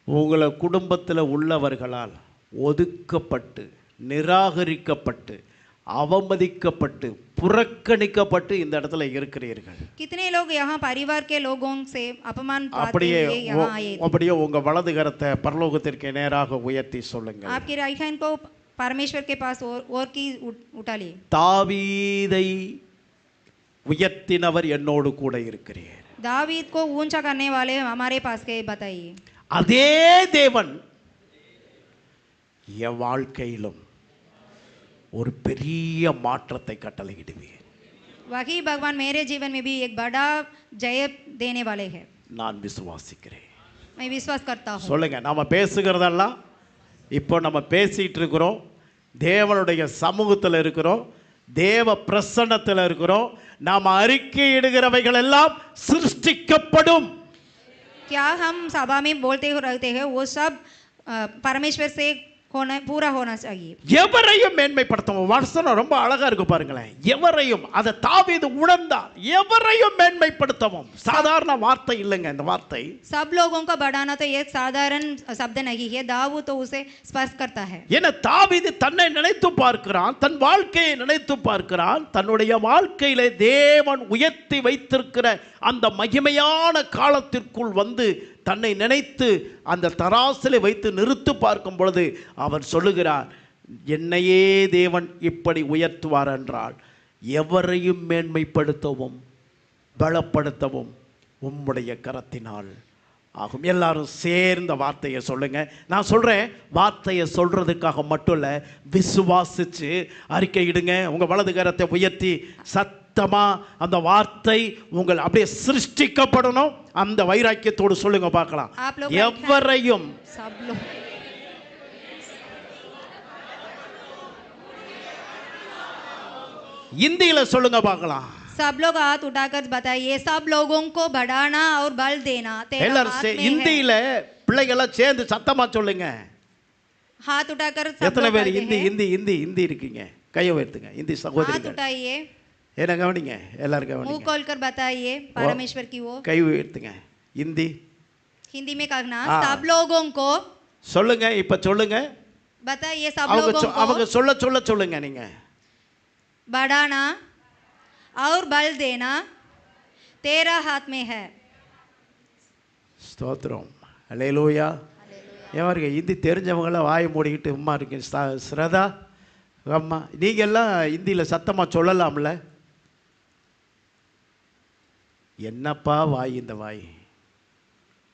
உங்களை குடும்பத்தில் உள்ளவர்களால் ஒதுக்கப்பட்டு நிராகரிக்கப்பட்டு அவமதிக்கப்பட்டு புறக்கணிக்கப்பட்டு இந்த இடத்துல இருக்கிறீர்கள்? कितने लोग यहाँ परिवार के लोगों से अपमान पाते அப்படியே हुए यहाँ आए थे. அப்படியே உங்கள் வலது கரத்தை பரலோகத்திற்கு நேராக உயர்த்தி சொல்லுங்க. आपके राइट हैंड को परमेश्वर के पास और की उठा लिए. தாவீதை உயர்த்தினவர் என்னோடு கூட இருக்கிறார். दावीद को ऊंचा करने वाले हमारे पास के बताइए. அதே தேவன் என் வாழ்க்கையிலும் ஒரு பெரிய மாற்றத்தை கட்டளையிடுவேன். वही भगवान मेरे जीवन में भी एक बड़ा जय देने वाले हैं. நான் விசுவாசிக்கிறேன். मैं विश्वास करता हूँ. சொல்லுங்க. நம்ம பேசுகிறதெல்லாம் இப்போ நம்ம பேசிட்டு இருக்கிறோம், தேவனுடைய சமூகத்தில் இருக்கிறோம், தேவ பிரசன்னத்தில் இருக்கிறோம். நாம் அறிக்கையிடுகிறவைகள் எல்லாம் சிருஷ்டிக்கப்படும். क्या हम सभा में बोलते रहते हैं वो सब परमेश्वर से पूरा होना चाहिए। எவரையும் மேன்மைப்படுத்தவும், வசனம் ரொம்ப அழகா இருக்கு பாருங்களேன். எவரையும், அதை தாவீது உணர்ந்தார். எவரையும் மேன்மைப்படுத்தவும் சாதாரண வார்த்தை இல்லைங்க இந்த வார்த்தை. सब लोगों को बढ़ाना तो एक साधारण शब्द नहीं है, दाऊद तो उसे स्पर्श करता है। ஏன்னா தாவீது தன்னை நினைத்து பார்க்கிறான், தன் வாழ்க்கையை நினைத்து பார்க்கிறான். தன்னுடைய வாழ்க்கையிலே தேவன் உயர்த்தி வைத்திருக்கிற அந்த மகிமையான காலத்திற்குள் வந்து தன்னை நினைத்து அந்த தராசிலை வைத்து நிறுத்து பார்க்கும் பொழுது அவர் சொல்லுகிறார், என்னையே தேவன் இப்படி உயர்த்துவார் என்றால் எவரையும் மேன்மைப்படுத்தவும் பலப்படுத்தவும் உம்முடைய கரத்தினால் ஆகும். எல்லாரும் சேர்ந்த வார்த்தையை சொல்லுங்க. நான் சொல்றேன், வார்த்தையை சொல்றதுக்காக மட்டும் இல்ல, விசுவாசிச்சு அறிக்கையிடுங்க. உங்க வலது கரத்தை உயர்த்தி சத்தமா அந்த வார்த்தை உங்கள் அப்படியே சிருஷ்டிக்கப்படணும். அந்த வைராக்கியத்தோடு சொல்லுங்க பார்க்கலாம். எவரையும் सब लोग இந்தியில சொல்லுங்க பார்க்கலாம். सब लोग हाथ उठाकर बताइए, सब लोगों को बढ़ाना और बल देना तेरा எல்லாரும் हाथ में है। இந்தியில பிள்ளைகள சேர்ந்து சத்தமா சொல்லுங்க. हाथ उठाकर सब எத்தனை लोग பேர் कहते இந்தி हैं। இந்தி இந்தி இந்தி இருக்கீங்க? கையை உயர்த்துங்க. இந்தி हाथ சகோதரிகள் उठाइए, என்ன கவனிங்க, எல்லாரும் मुंह கவனிங்க. खोलकर बताइए परमेश्वर की वो। கை உயர்த்துங்க. இந்தி हिंदी में कहना, हाँ। सब लोगों को சொல்லுங்க. இப்ப சொல்லுங்க. बताइए, सब அவங்க लोगों அவங்க को சொல்ல சொல்ல சொல்லுங்க. நீங்க बढ़ाना और बल देना तेरा हाथ में है। ஸ்தோத்திரம். அல்லேலூயா. ஏவாருங்க இந்தி தெரிஞ்சவங்களாம் வாயை மூடிக்கிட்டு உம்மா இருக்கு. ஸ்ரதா அம்மா நீங்க எல்லாம் இந்தியில சத்தமா சொல்லலாம்ல. என்னப்பா வாய் இந்த வாய்.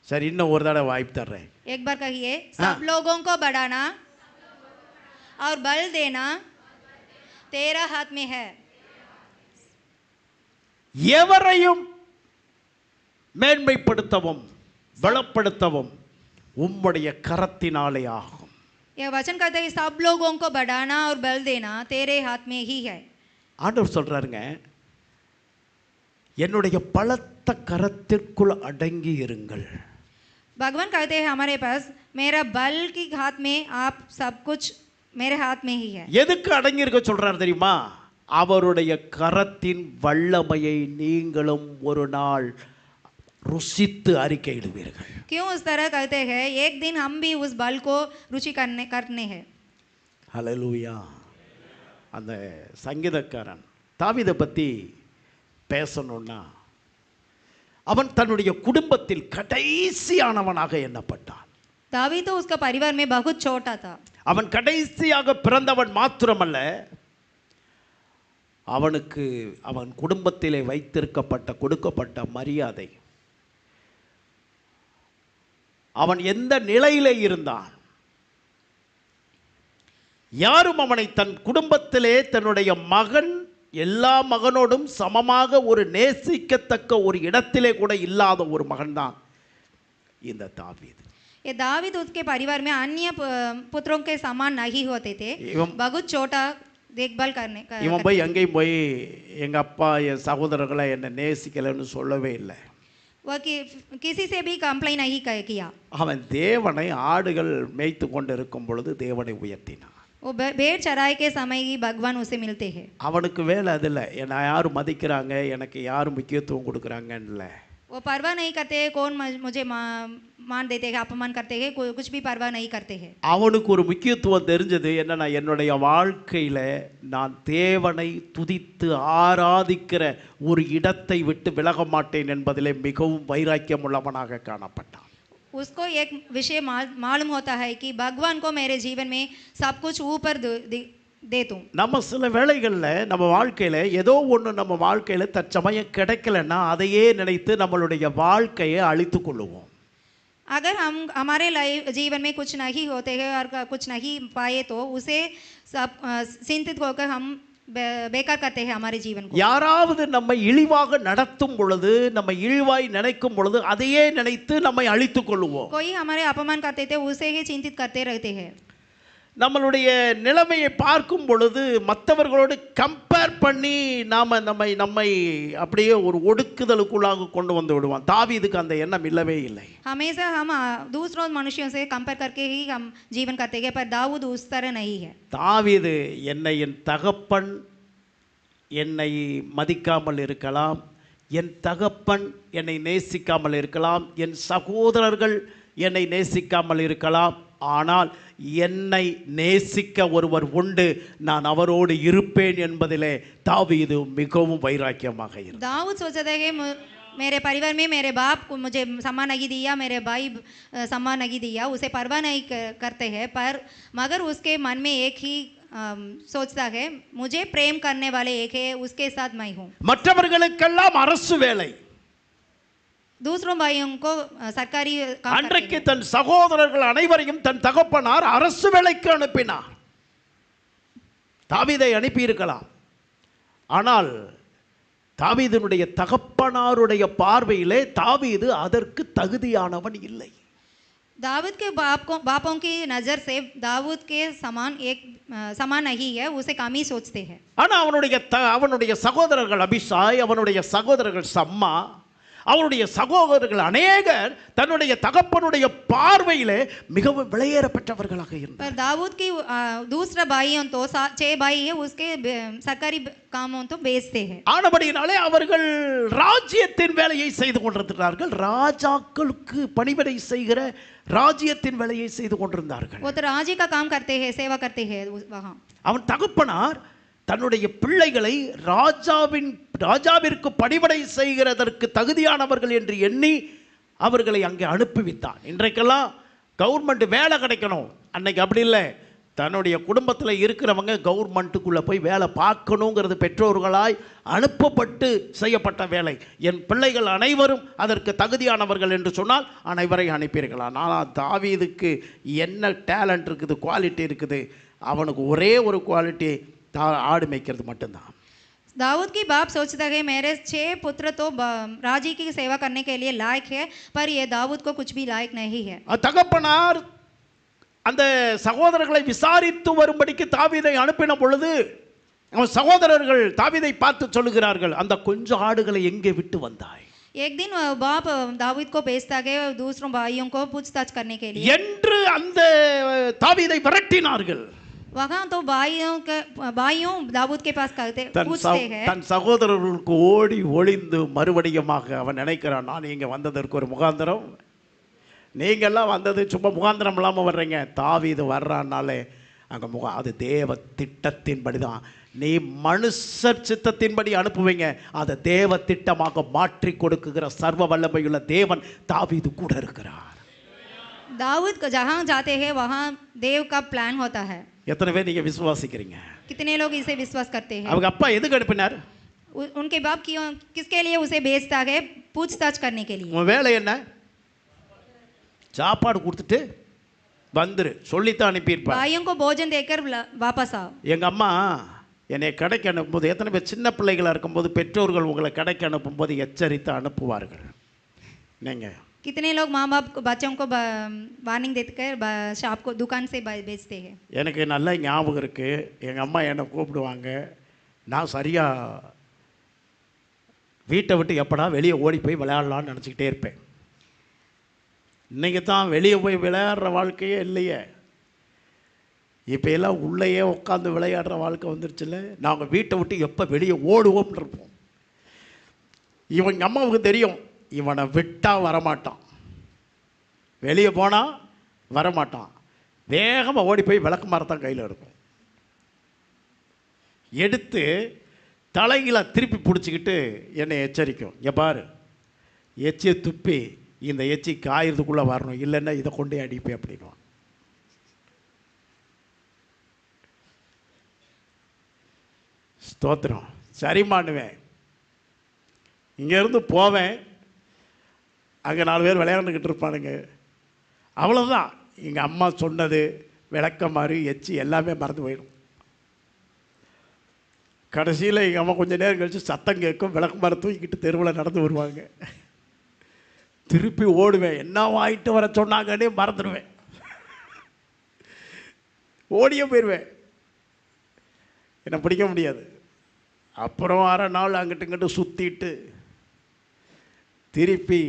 சரி, இன்னும் ஒரு தடவை வாய்ப்பு தர்றேன். एक बार कहिए, सब लोगों को बढ़ाना और बल देना तेरा हाथ में है। எவரையும் மேன்மைப்படுத்தவும் பலப்படுத்தவும் உம்முடைய கரத்தினாலே ஆகும். यह वचन कहता है, सब लोगों को बढ़ाना और बल देना तेरे हाथ में ही है। ஆண்டவர் சொல்றாருங்க, என்னுடைய பலத்த கரத்திற்குள் அடங்கி இருங்கள். भगवान कहते हैं हमारे पास, मेरा बल की हाथ में, आप सब कुछ मेरे हाथ में ही है। எதுக்கு அடங்கி இருக்க சொல்றாரு தெரியுமா? அவருடைய கரத்தின் வல்லமையை நீங்களும் ஒரு நாள் ருசித்து அறிக்கையிடுவீர்கள். क्यों उस तरह कहते हैं? एक दिन हम भी उस बल को रुचि करने हैं। ஹல்லேலூயா. அந்த சங்கீதக்காரன் தாவீதை பற்றி பேசணும்னா, அவன் தன்னுடைய குடும்பத்தில் கடைசியானவனாக எண்ணப்பட்டான். दावीद तो उसका परिवार में बहुत छोटा था। அவன் கடைசியாக பிறந்தவன் மாத்திரமல்ல, அவனுக்கு அவன் குடும்பத்திலே வைத்திருக்கப்பட்ட கொடுக்கப்பட்ட மரியாதை, அவன் எந்த நிலையிலே இருந்தான், யாரும் அவனை தன் குடும்பத்திலே தன்னுடைய மகன் எல்லா மகனோடும் சமமாக ஒரு நேசிக்கத்தக்க ஒரு இடத்திலே கூட இல்லாத ஒரு மகன்தான் இந்த தாவீது. ये दावीद उसके परिवार में अन्य पुत्रों के समान नहीं होते थे। बहुत छोटा देखभाल करने का। இவன் போய் எங்கேயும் போய் எங்க அப்பா என் சகோதரர்களை என்னை நேசிக்கலைன்னு சொல்லவே இல்லை. वह किसी से भी कंप्लेन नहीं किया। அவன் தேவனை ஆடுகள் மேய்த்து கொண்டு இருக்கும் பொழுது தேவனை உயர்த்தினான். वो भेड़ चराई के समय ही भगवान उसे मिलते हैं। அவனுக்கு வேலை அது இல்லை, என்னை யார் மதிக்கிறாங்க, எனக்கு யார் முக்கியத்துவம் கொடுக்குறாங்கன்னு இல்லை. वो परवाह नहीं करते हैं कौन मुझे मान देते हैं, अपमान करते हैं, कुछ भी परवाह नहीं करते हैं। அவனுக்கு ஒரு முக்கியத்துவம் தெரிஞ்சது என்னன்னா, என்னுடைய வாழ்க்கையில நான் தேவனை துதித்து ஆராதிக்கிற ஒரு இடத்தை விட்டு விலக மாட்டேன் என்பதிலே மிகவும் வைராக்கியம் உள்ளவனாக காணப்பட்டான். उसको एक विषय मालूम होता है कि भगवान को मेरे जीवन में सब कुछ ऊपर दे दूं। நம்ம சில வேளைகளில் நம்ம வாழ்க்கையில் ஏதோ ஒன்று நம்ம வாழ்க்கையில் தற்சமயம் கிடைக்கலன்னா அதையே நினைத்து நம்மளுடைய வாழ்க்கையை அழித்து கொள்ளுவோம். अगर हम हमारे जीवन में कुछ नहीं होते हैं और कुछ नहीं पाए तो उसे सब चिंतित होकर हम बेकार करते हैं हमारे जीवन को। யாராவது நம்மை இழிவாக நடத்தும் பொழுது, நம்ம இழிவாய் நினைக்கும் பொழுது அதையே நினைத்து நம்மை அழித்து கொள்ளுவோம். कोई हमारे अपमान करते थे उसे ही चिंतित करते रहते हैं। நம்மளுடைய நிலைமையை பார்க்கும் பொழுது மற்றவர்களோடு கம்பேர் பண்ணி நம்மை அப்படியே ஒரு ஒடுக்குதலுக்குள்ளாக கொண்டு வந்து விடுவான். தாவீதுக்கு அந்த எண்ணம் இல்லவே இல்லை. हमेशा हम दूसरों मनुष्यों से कंपेयर करके ही हम जीवन करते हैं, पर दाऊद उस तरह नहीं है. தாவீது என்னை என் தகப்பன் என்னை மதிக்காமல் இருக்கலாம், என் தகப்பன் என்னை நேசிக்காமல் இருக்கலாம், என் சகோதரர்கள் என்னை நேசிக்காமல் இருக்கலாம், ஆனால் என்னை நேசிக்க ஒருவர் உண்டு, நான் அவரோடு இருப்பேன் என்பதிலே தாவீது மிகவும் வைராக்கியமாக இருந்தார். दाऊद सोचा था कि मेरे परिवार में मेरे बाप को मुझे सम्मान नहीं दिया, मेरे भाई सम्मान नहीं दिया, उसे परवाह नहीं करते हैं, पर मगर उसके मन में एक ही सोचता है, मुझे प्रेम करने वाले एक है, उसके साथ मैं हूँ. மற்றவர்களுக்கெல்லாம் அரசு வேலை, दूसरों भाइयों को सरकारी काम அன்றைக்கு தன் சகோதரர்கள் அனைவரையும் தன் தகப்பனார் அரசு வேலைக்கு அனுப்பினார். தாவீதை அனுப்பியிருக்கலாம், ஆனால் தாவீதினுடைய தகப்பனாருடைய பார்வையிலே தாவீது அதற்கு தகுதியானவன் இல்லை. दाऊद के बापों की नज़र से दाऊद के समान नहीं है, उसे कम ही सोचते हैं. ஆனால் அவனுடைய சகோதரர்கள் அபிஷாய், அவனுடைய சகோதரர்கள் சம்மா, அவருடைய சகோதரர்கள் அநேகர் தன்னுடைய தகப்பனுடைய பார்வையிலே மிகவும் விலையேறப்பட்டவர்களாக இருந்தார். पर दाऊद की दूसरा भाइयों तो 6 भाई है, उसके सरकारी कामों तो बेचते हैं. ஆனபடியினாலே அவர்கள் ராஜ்யத்தின் வேலையை செய்து கொண்டிருந்தார்கள், ராஜாக்களுக்கு பணிவிடை செய்கிற ராஜ்யத்தின் வேலையை செய்து கொண்டிருந்தார்கள். वो तो राज्य का काम करते हैं, सेवा करते हैं वहाँ. அவன் தகப்பனார் தன்னுடைய பிள்ளைகளை ராஜாவிற்கு பணிவிடை செய்கிறதற்கு தகுதியானவர்கள் என்று எண்ணி அவர்களை அங்கே அனுப்பிவித்தான். இன்றைக்கெல்லாம் கவர்மெண்ட் வேலை கிடைக்கணும், அன்னைக்கு அப்படி இல்லை. தன்னுடைய குடும்பத்தில் இருக்கிறவங்க கவர்மெண்ட்டுக்குள்ளே போய் வேலை பார்க்கணுங்கிறது பெற்றோர்களாய் அனுப்பப்பட்டு செய்யப்பட்ட வேலை. என் பிள்ளைகள் அனைவரும் அதற்கு தகுதியானவர்கள் என்று சொன்னால் அனைவரை அனுப்பியிருக்கலாம். ஆனால் தாவீதுக்கு என்ன டேலண்ட் இருக்குது, குவாலிட்டி இருக்குது, அவனுக்கு ஒரே ஒரு குவாலிட்டி, ஆடு மேய்க்கிறது மட்டும்தான். दाऊद की बाप सोचता है मेरे 6 पुत्र तो राजी की सेवा करने के लिए लायक है, पर ये दाऊद को कुछ भी लायक नहीं है. தகப்பனார் அந்த சகோதரர்களை விசாரித்து வரும்படிக்கு தாவீதை அனுப்பின பொழுது அவன் சகோதரர்கள் தாவீதை பார்த்து சொல்லுகிறார்கள், அந்த கொஞ்சம் ஆடுகளை எங்கே விட்டு வந்தாய்? एक दिन बाप दाऊद को भेजता है दूसरों भाइयों को पूछताछ करने के लिए என்று அந்த தாவீதை விரட்டினார்கள். वहाँ तो भाइयों दाऊद के पास पूछते हैं. தன் சகோதரர்களுக்கு ஓடி ஒளிந்து மறுபடியுமாக அவன் நினைக்கிறான், நான் இங்கே வந்ததற்கு ஒரு முகாந்திரம், நீங்கள்லாம் வந்தது சும்மா முகாந்திரம் இல்லாமல் வர்றீங்க. தாவீது வர்றான்னாலே அங்கே அது தேவ திட்டத்தின்படி தான். நீ மனுஷர் சித்தத்தின்படி அனுப்புவீங்க, அதை தேவ திட்டமாக மாற்றி கொடுக்குகிற சர்வ வல்லமையுள்ள தேவன் தாவீது கூட இருக்கிறார். दाऊद जहाँ जाते हैं वहाँ देव का प्लान होता है. எத்தனை பேர் நீங்க விசுவாசிக்கிறீங்க? कितने लोग इसे विश्वास करते हैं? அவங்க அப்பா எதுக்கு அனுப்பினார்? उनके बाप किसके लिए उसे भेजता है? पूछताछ करने के लिए. உன் வேலை என்ன? சாப்பாடு கொடுத்துட்டு வந்துரு சொல்லித்தான் அனுப்பியிருப்பார். भाइयों को भोजन देकर वापस आओ. எங்க அம்மா என்னை கடைக்கு அனுப்பும்போது, எத்தனை பேர் சின்ன பிள்ளைகளாக இருக்கும்போது பெற்றோர்கள் உங்களை கடைக்கு அனுப்பும்போது எச்சரித்து அனுப்புவார்கள்? நீங்கள் कितने लोग माँ बाप बच्चों को वार्निंग देकर शॉप को दुकान से बेचते हैं? எனக்கு நல்ல ஞாபகம் இருக்குது. எங்கள் அம்மா என்னை கூப்பிடுவாங்க, நான் சரியாக வீட்டை விட்டு எப்படா வெளியே ஓடி போய் விளையாடலான்னு நினச்சிக்கிட்டே இருப்பேன். இன்றைக்கி தான் வெளியே போய் விளையாடுற வாழ்க்கையே இல்லையே, இப்போ எல்லாம் உள்ளேயே உட்காந்து விளையாடுற வாழ்க்கை வந்துருச்சுல்ல. நாங்கள் வீட்டை விட்டு எப்போ வெளியே ஓடுவோம்னு இருப்போம். இவங்க அம்மாவுக்கு தெரியும், இவனை விட்டால் வரமாட்டான், வெளியே போனால் வரமாட்டான். வேகமாக ஓடி போய் விளக்கு மரத்தான் கையில் எடுக்கும், எடுத்து தலைகளை திருப்பி பிடிச்சிக்கிட்டு என்னை எச்சரிக்கும். இங்கே பாரு, எச்சியை துப்பி இந்த எச்சி காயறதுக்குள்ளே வரணும், இல்லைன்னா இதை கொண்டே அடிப்பேன் அப்படின்வான். ஸ்தோத்திரம். சரிமானுவேன். இங்கேருந்து போவேன், அங்கே 4 பேர் விளையாண்டுக்கிட்டு இருப்பானுங்க. அவ்வளோதான், எங்கள் அம்மா சொன்னது விளக்க மாதிரி எச்சி எல்லாமே மறந்து போயிடும். கடைசியில் எங்கள் அம்மா கொஞ்சம் நேரம் கழித்து சத்தம் கேட்கும், விளக்கு மரம் தூக்கிட்டு தெருவில் நடந்து வருவாங்க. திருப்பி ஓடுவேன், என்ன வாங்கிட்டு வர சொன்னாங்கன்னே மறந்துடுவேன். ஓடியே போயிடுவேன், என்னை பிடிக்க முடியாது. அப்புறம் அரை நாள் அங்கிட்டு இங்கிட்டு சுற்றிட்டு திருப்பி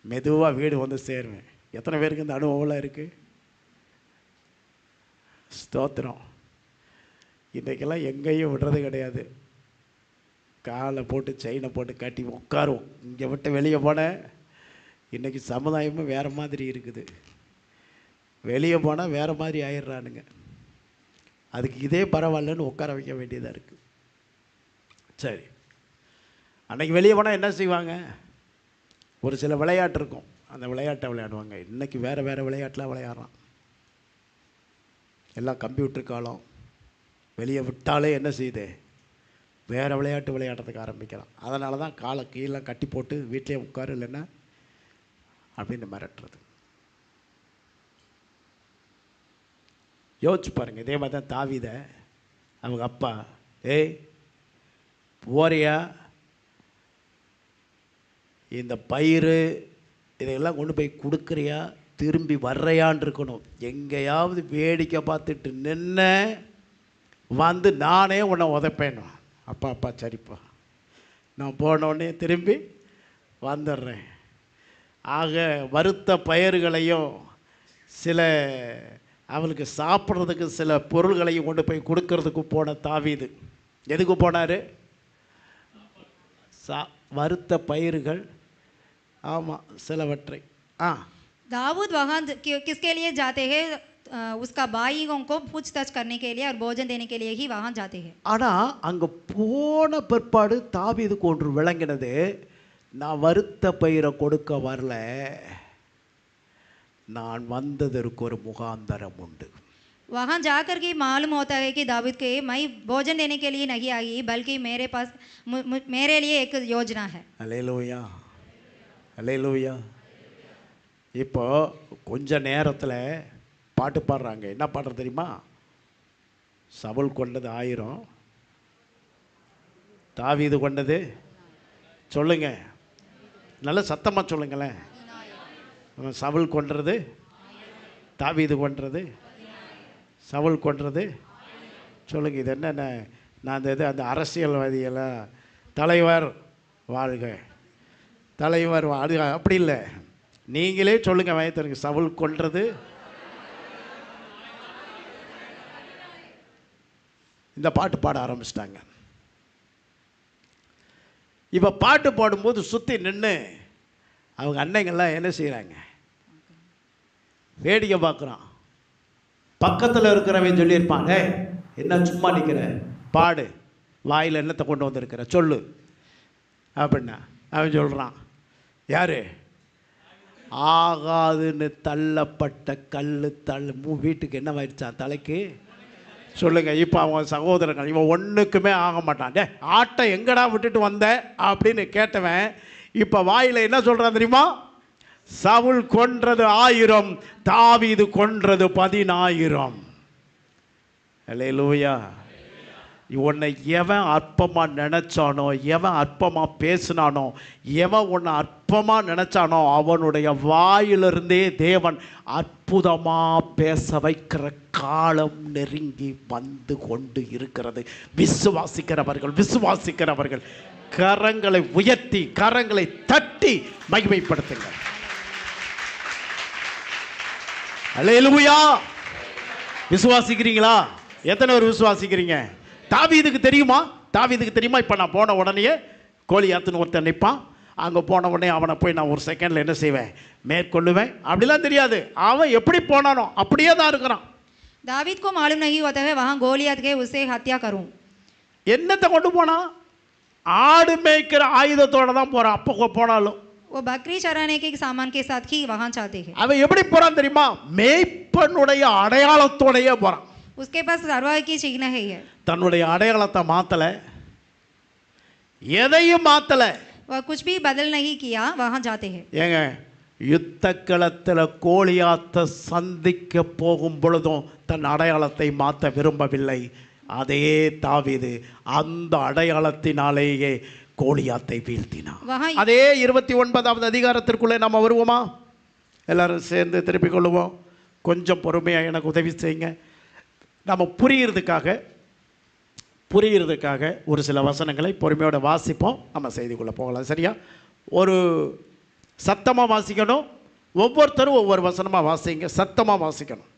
மெதுவாக வீடு வந்து சேருவேன். எத்தனை பேருக்கு இந்த அனுபவம்லாம் இருக்குது? ஸ்தோத்திரம். இன்றைக்கெல்லாம் எங்கேயும் விடுறது கிடையாது. காலை போட்டு செயினை போட்டு கட்டி உட்காரும். இங்கே விட்டு வெளியே போனேன். இன்றைக்கி சமுதாயமும் வேறு மாதிரி இருக்குது. வெளியே போனால் வேறு மாதிரி ஆயிடுறானுங்க. அதுக்கு இதே பரவாயில்லன்னு உட்கார வைக்க வேண்டியதாக இருக்குது. சரி, அன்றைக்கி வெளியே போனால் என்ன செய்வாங்க? ஒரு சில விளையாட்டு இருக்கும், அந்த விளையாட்டை விளையாடுவாங்க. இன்றைக்கி வேறு வேறு விளையாட்டெலாம் விளையாடுறான். எல்லாம் கம்ப்யூட்டர் காலம். வெளியே விட்டாலே என்ன செய்யுது? வேறு விளையாட்டு விளையாடுறதுக்கு ஆரம்பிக்கிறான். அதனால தான் காலை கீழே கட்டி போட்டு வீட்டிலே உட்காரு, இல்லைன்னா அப்படின்னு மிரட்டுறது. யோசிச்சு பாருங்கள். இதே மாதிரி தான் தாவீதை அவங்க அப்பா, ஏய் போறியா, இந்த பயிர் இதையெல்லாம் கொண்டு போய் கொடுக்குறியா, திரும்பி வர்றையான் இருக்கணும். எங்கேயாவது வேடிக்கை பார்த்துட்டு நின்ன வந்து நானே உன்னை உதைப்பேன். அப்பா சரிப்பா, நான் போனோடனே திரும்பி வந்துடுறேன். ஆக வறுத்த பயிர்களையும் சில அவளுக்கு சாப்பிட்றதுக்கு சில பொருள்களையும் கொண்டு போய் கொடுக்கறதுக்கு போன தாவீது எதுக்கு போனார்? வறுத்த பயிர்கள், ஆமாம், சிலவற்றை. दाऊद वहाँ किसके लिए जाते हैं? उसका भाइयों को पूछताछ करने के लिए और भोजन देने के लिए ही वहाँ जाते हैं. ஆனால் அங்கே போன பிற்பாடு தாவீதுக்கு ஒன்று விளங்கினது. நான் வறுத்த பயிரை கொடுக்க வரல, நான் வந்ததற்கு ஒரு முகாந்தரம் உண்டு. वहाँ जाकर के मालूम होता है कि दाऊद के मैं भोजन देने के लिए नहीं आई, बल्कि मेरे पास मेरे लिए एक योजना है. அல்லேலூயா, அல்லேலூயா. இப்போ கொஞ்ச நேரத்தில் பாட்டு பாடுறாங்க. என்ன பாடுறது தெரியுமா? சவுல் கொண்டது 1000, தாவீது கொண்டது, சொல்லுங்க, நல்ல சத்தமாக சொல்லுங்களேன். சவுல் கொன்றது, தாவீது கொன்றது, சவுல் கொன்றது, சொல்லுங்க. இது என்னென்ன? நான் அந்த அரசியல்வாதியெல்லாம் தலைவர் வாழ்க, தலைவர் அது அப்படி இல்லை. நீங்களே சொல்லுங்க, வயத்தருக்கு. சவுல் கொன்றது, இந்த பாட்டு பாட ஆரம்பிச்சிட்டாங்க. இப்போ பாட்டு பாடும்போது சுற்றி நின்று அவங்க அன்னைங்கள்லாம் என்ன செய்கிறாங்க? வேடிக்கை பார்க்குறான். பக்கத்தில் இருக்கிறவன் சொல்லியிருப்பாங்க, என்ன சும்மா நிற்கிற, பாடு, வாயில் என்னத்தை கொண்டு வந்திருக்கிற சொல்லு அப்படின்னா அவன் சொல்கிறான், யார்? ஆகாதுன்னு தள்ளப்பட்ட கல் வீட்டுக்கு என்ன ஆயிடுச்சான்? தலைக்கு. சொல்லுங்கள். இப்போ அவன் சகோதரர்கள், இவன் ஒன்றுக்குமே ஆக மாட்டான். ஆட்டை எங்கடா விட்டுட்டு வந்த அப்படின்னு கேட்டவன் இப்போ வாயில் என்ன சொல்கிறான் தெரியுமா? சவுல் கொன்றது 1000, தாவீது கொன்றது 10000. அல்லேலூயா. உன்னை எவன் அற்பமாக நினச்சானோ, எவன் அற்பமாக பேசினானோ, எவன் உன்னை அற்பமாக நினச்சானோ அவனுடைய வாயிலிருந்தே தேவன் அற்புதமாக பேச வைக்கிற காலம் நெருங்கி வந்து கொண்டு இருக்கிறது. விசுவாசிக்கிறவர்கள் கரங்களை உயர்த்தி, கரங்களை தட்டி மகிமைப்படுத்துங்கள். அல்லேலூயா. விசுவாசிக்கிறீங்களா? எத்தனை பேர் விசுவாசிக்கிறீங்க? தாவீதுக்கு தெரியுமா? இப்போ நான் போன உடனே கோலியாத்துன்னு ஒருத்தன் நிற்பான். அங்கே போன உடனே அவனை போய் நான் ஒரு செகண்டில் என்ன செய்வேன்? மேற்கொள்ளுவேன். அப்படிலாம் தெரியாது. அவன் எப்படி போனானோ அப்படியே தான் இருக்கிறான். दाऊद को मालूम नहीं होता है वहाँ गोलियत के उसे हत्या करूं. என்னத்தை கொண்டு போனான்? ஆடு மேய்க்கிற ஆயுதத்தோட தான் போகிறான். அப்போ போனாலும் वो बकरी चराने के सामान के साथ ही वहाँ जाते हैं. அவன் எப்படி போகிறான் தெரியுமா? மேய்ப்பனுடைய அடையாளத்தோடையே போகிறான். उसके पास सरवाई की चिन्ह है. தன்னுடைய அடையாளத்தை மாற்றலை, எதையும் மாற்றலை. वह कुछ भी बदल नहीं किया, वहाँ जाते हैं. ஏங்க, யுத்த களத்தில் கோலியாத்தை சந்திக்க போகும் பொழுதும் தன் அடையாளத்தை மாற்ற விரும்பவில்லை. அதே தாவீது அந்த அடையாளத்தினாலேயே கோலியாத்தை வீழ்த்தினான். அதே 29வது அதிகாரத்திற்குள்ளே நம்ம வருவோமா? எல்லாரும் சேர்ந்து திருப்பிக் கொள்ளுவோம். கொஞ்சம் பொறுமையாக எனக்கு உதவி செய்யுங்க. நம்ம புரிகிறதுக்காக ஒரு சில வசனங்களை பொறுமையோட வாசிப்போம். நம்ம செய்திக்குள்ளே போகலாம். சரியா? ஒரு சத்தமாக வாசிக்கணும். ஒவ்வொருத்தரும் ஒவ்வொரு வசனமாக வாசிங்க. சத்தமாக வாசிக்கணும்.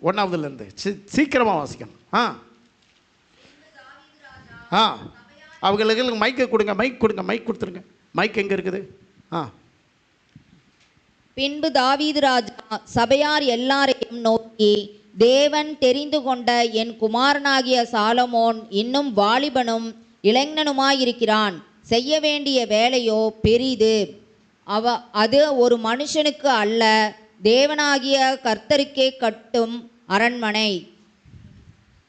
1வதுலேருந்து சீக்கிரமாக வாசிக்கணும். அவங்களுக்கு மைக்கு கொடுங்க. மைக் கொடுத்துருங்க. மைக் எங்கே இருக்குது? பின்பு தாவீது ராஜா சபையார் எல்லாரையும் நோக்கி, தேவன் தெரிந்து கொண்ட என் குமாரனாகிய சாலமோன் இன்னும் வாலிபனும் இளைஞனுமாயிருக்கிறான். செய்ய வேண்டிய வேலையோ பெரிது. அது ஒரு மனுஷனுக்கு அல்ல, தேவனாகிய கர்த்தருக்கே கட்டும் அரண்மனை.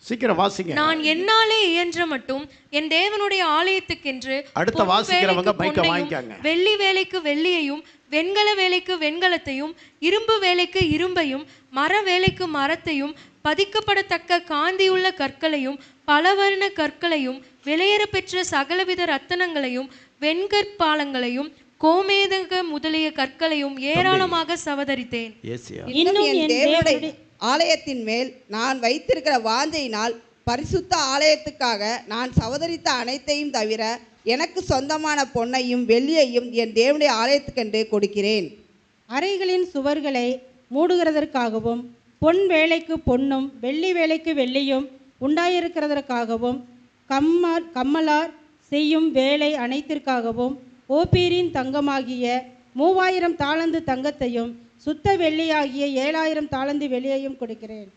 சீக்கிரம் வாசிங்க. நான் என்னாலே இயன்ற மட்டும் என் தேவனுடைய ஆலயத்துக்கென்று அடுத்த வாசிக்கிறவங்க மைக்க வாங்கிக்காங்க. வெள்ளி வேலைக்கு வெள்ளியையும், வெண்கல வேலைக்கு வெண்கலத்தையும், இரும்பு வேலைக்கு இரும்பையும், மர வேலைக்கு மரத்தையும், பதிக்கப்படத்தக்க காந்தியுள்ள கற்களையும், பலவர்ண கற்களையும், விலையேற பெற்ற சகலவித ரத்தனங்களையும், வெண்கற்பாலங்களையும், கோமேதக முதலிய கற்களையும் ஏராளமாக சவதரித்தேன். இன்னும் என் தேவனுடைய ஆலயத்தின் மேல் நான் வைத்திருக்கிற வாஞ்சையினால் பரிசுத்த ஆலயத்துக்காக நான் சவதரித்த அனைத்தையும் தவிர எனக்கு சொந்தமான பொன்னையும் வெள்ளியையும் என் தேவனுடைய ஆலயத்துக்கென்று கொடுக்கிறேன். அறைகளின் சுவர்களை மூடுகிறதற்காகவும், பொன் வேலைக்கு பொன்னும் வெள்ளி வேலைக்கு வெள்ளியும் உண்டாயிருக்கிறதற்காகவும், கம்மலார் செய்யும் வேலை அனைத்திற்காகவும் ஓப்பீரின் தங்கமாகிய 3000 தாலந்து தங்கத்தையும் சுத்த வெள்ளியாகிய 7000 தாலந்து வெள்ளியையும் கொடுக்கிறேன்.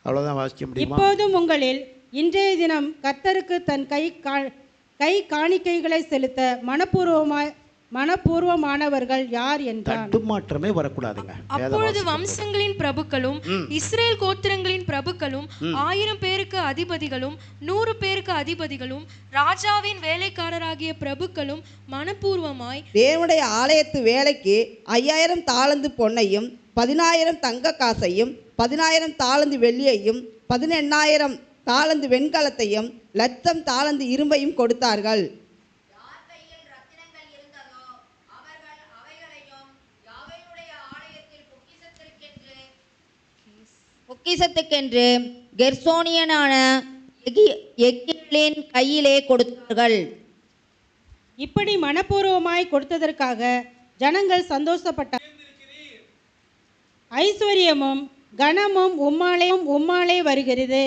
அவ்வளோதான் வாசிக்க முடியுமா? இப்போதும் உங்களில் இன்றைய தினம் கர்த்தருக்கு தன் கை காணிக்கைகளை செலுத்த மனப்பூர்வமானவர்கள் யார் என்றார். தட்டுமாற்றமே வரக்கூடாதுங்க. அப்பொழுது வம்சங்களின் பிரபுக்களும் இஸ்ரேல் கோத்திரங்களின் பிரபுக்களும் 1000 பேருக்கு அதிபதிகளும் 100 பேருக்கு அதிபதிகளும் ராஜாவின் வேலைக்காரராகிய பிரபுக்களும் மனப்பூர்வமாய் தேவனுடைய ஆலயத்து வேலைக்கு 5000 தாலந்து பொன்னையும் 10000 தங்க காசையும் 10000 தாலந்து வெள்ளியையும் 18000 தாலந்து வெண்கலத்தையும் 1,00,000 தாலந்து இரும்பையும் கொடுத்தார்கள். பொக்கிஷத்துக்கென்று கெர்சோனியனான எக்கியேலின் கையிலே கொடுத்தார்கள். இப்படி மனப்பூர்வமாய் கொடுத்ததற்காக ஜனங்கள் சந்தோஷப்பட்டார். ஐஸ்வர்யமும் கனமும் உம்மாலே வருகிறது.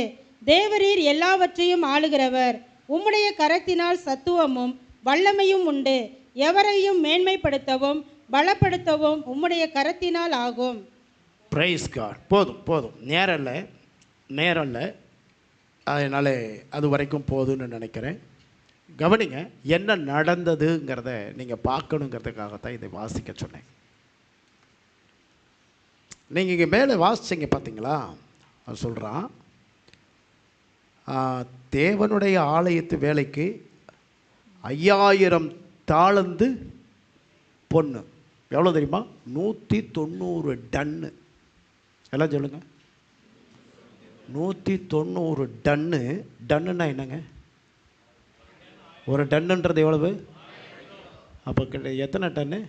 தேவரீர் எல்லாவற்றையும் ஆளுகிறவர். உம்முடைய கரத்தினால் சத்துவமும் வல்லமையும் உண்டு. எவரையும் மேன்மைப்படுத்தவும் பலப்படுத்தவும் உம்முடைய கரத்தினால் ஆகும். Praise God. போதும். நேரம் இல்லை, அதனால் அது வரைக்கும் போதும்னு நினைக்கிறேன். கவனிங்க, என்ன நடந்ததுங்கிறத நீங்கள் பார்க்கணுங்கிறதுக்காகத்தான் இதை வாசிக்க சொன்னேன். நீங்கள் இங்கே மேலே வாசிச்சிங்க பார்த்தீங்களா? அது சொல்கிறான், தேவனுடைய ஆலயத்து வேலைக்கு 5000 தாலந்து பொண்ணு. எவ்வளோ தெரியுமா? 190 டன்னு. எல்லாம் சொல்லுங்கள். 190 டன்னு. டன்னுன்னா என்னங்க? ஒரு டன்னுன்றது எவ்வளவு? அப்போ எத்தனை டன்னு?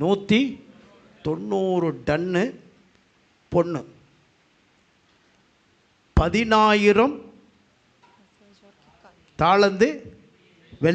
190 டன்னு பொண்ணு. 10000 தாளந்து வெள்ளி.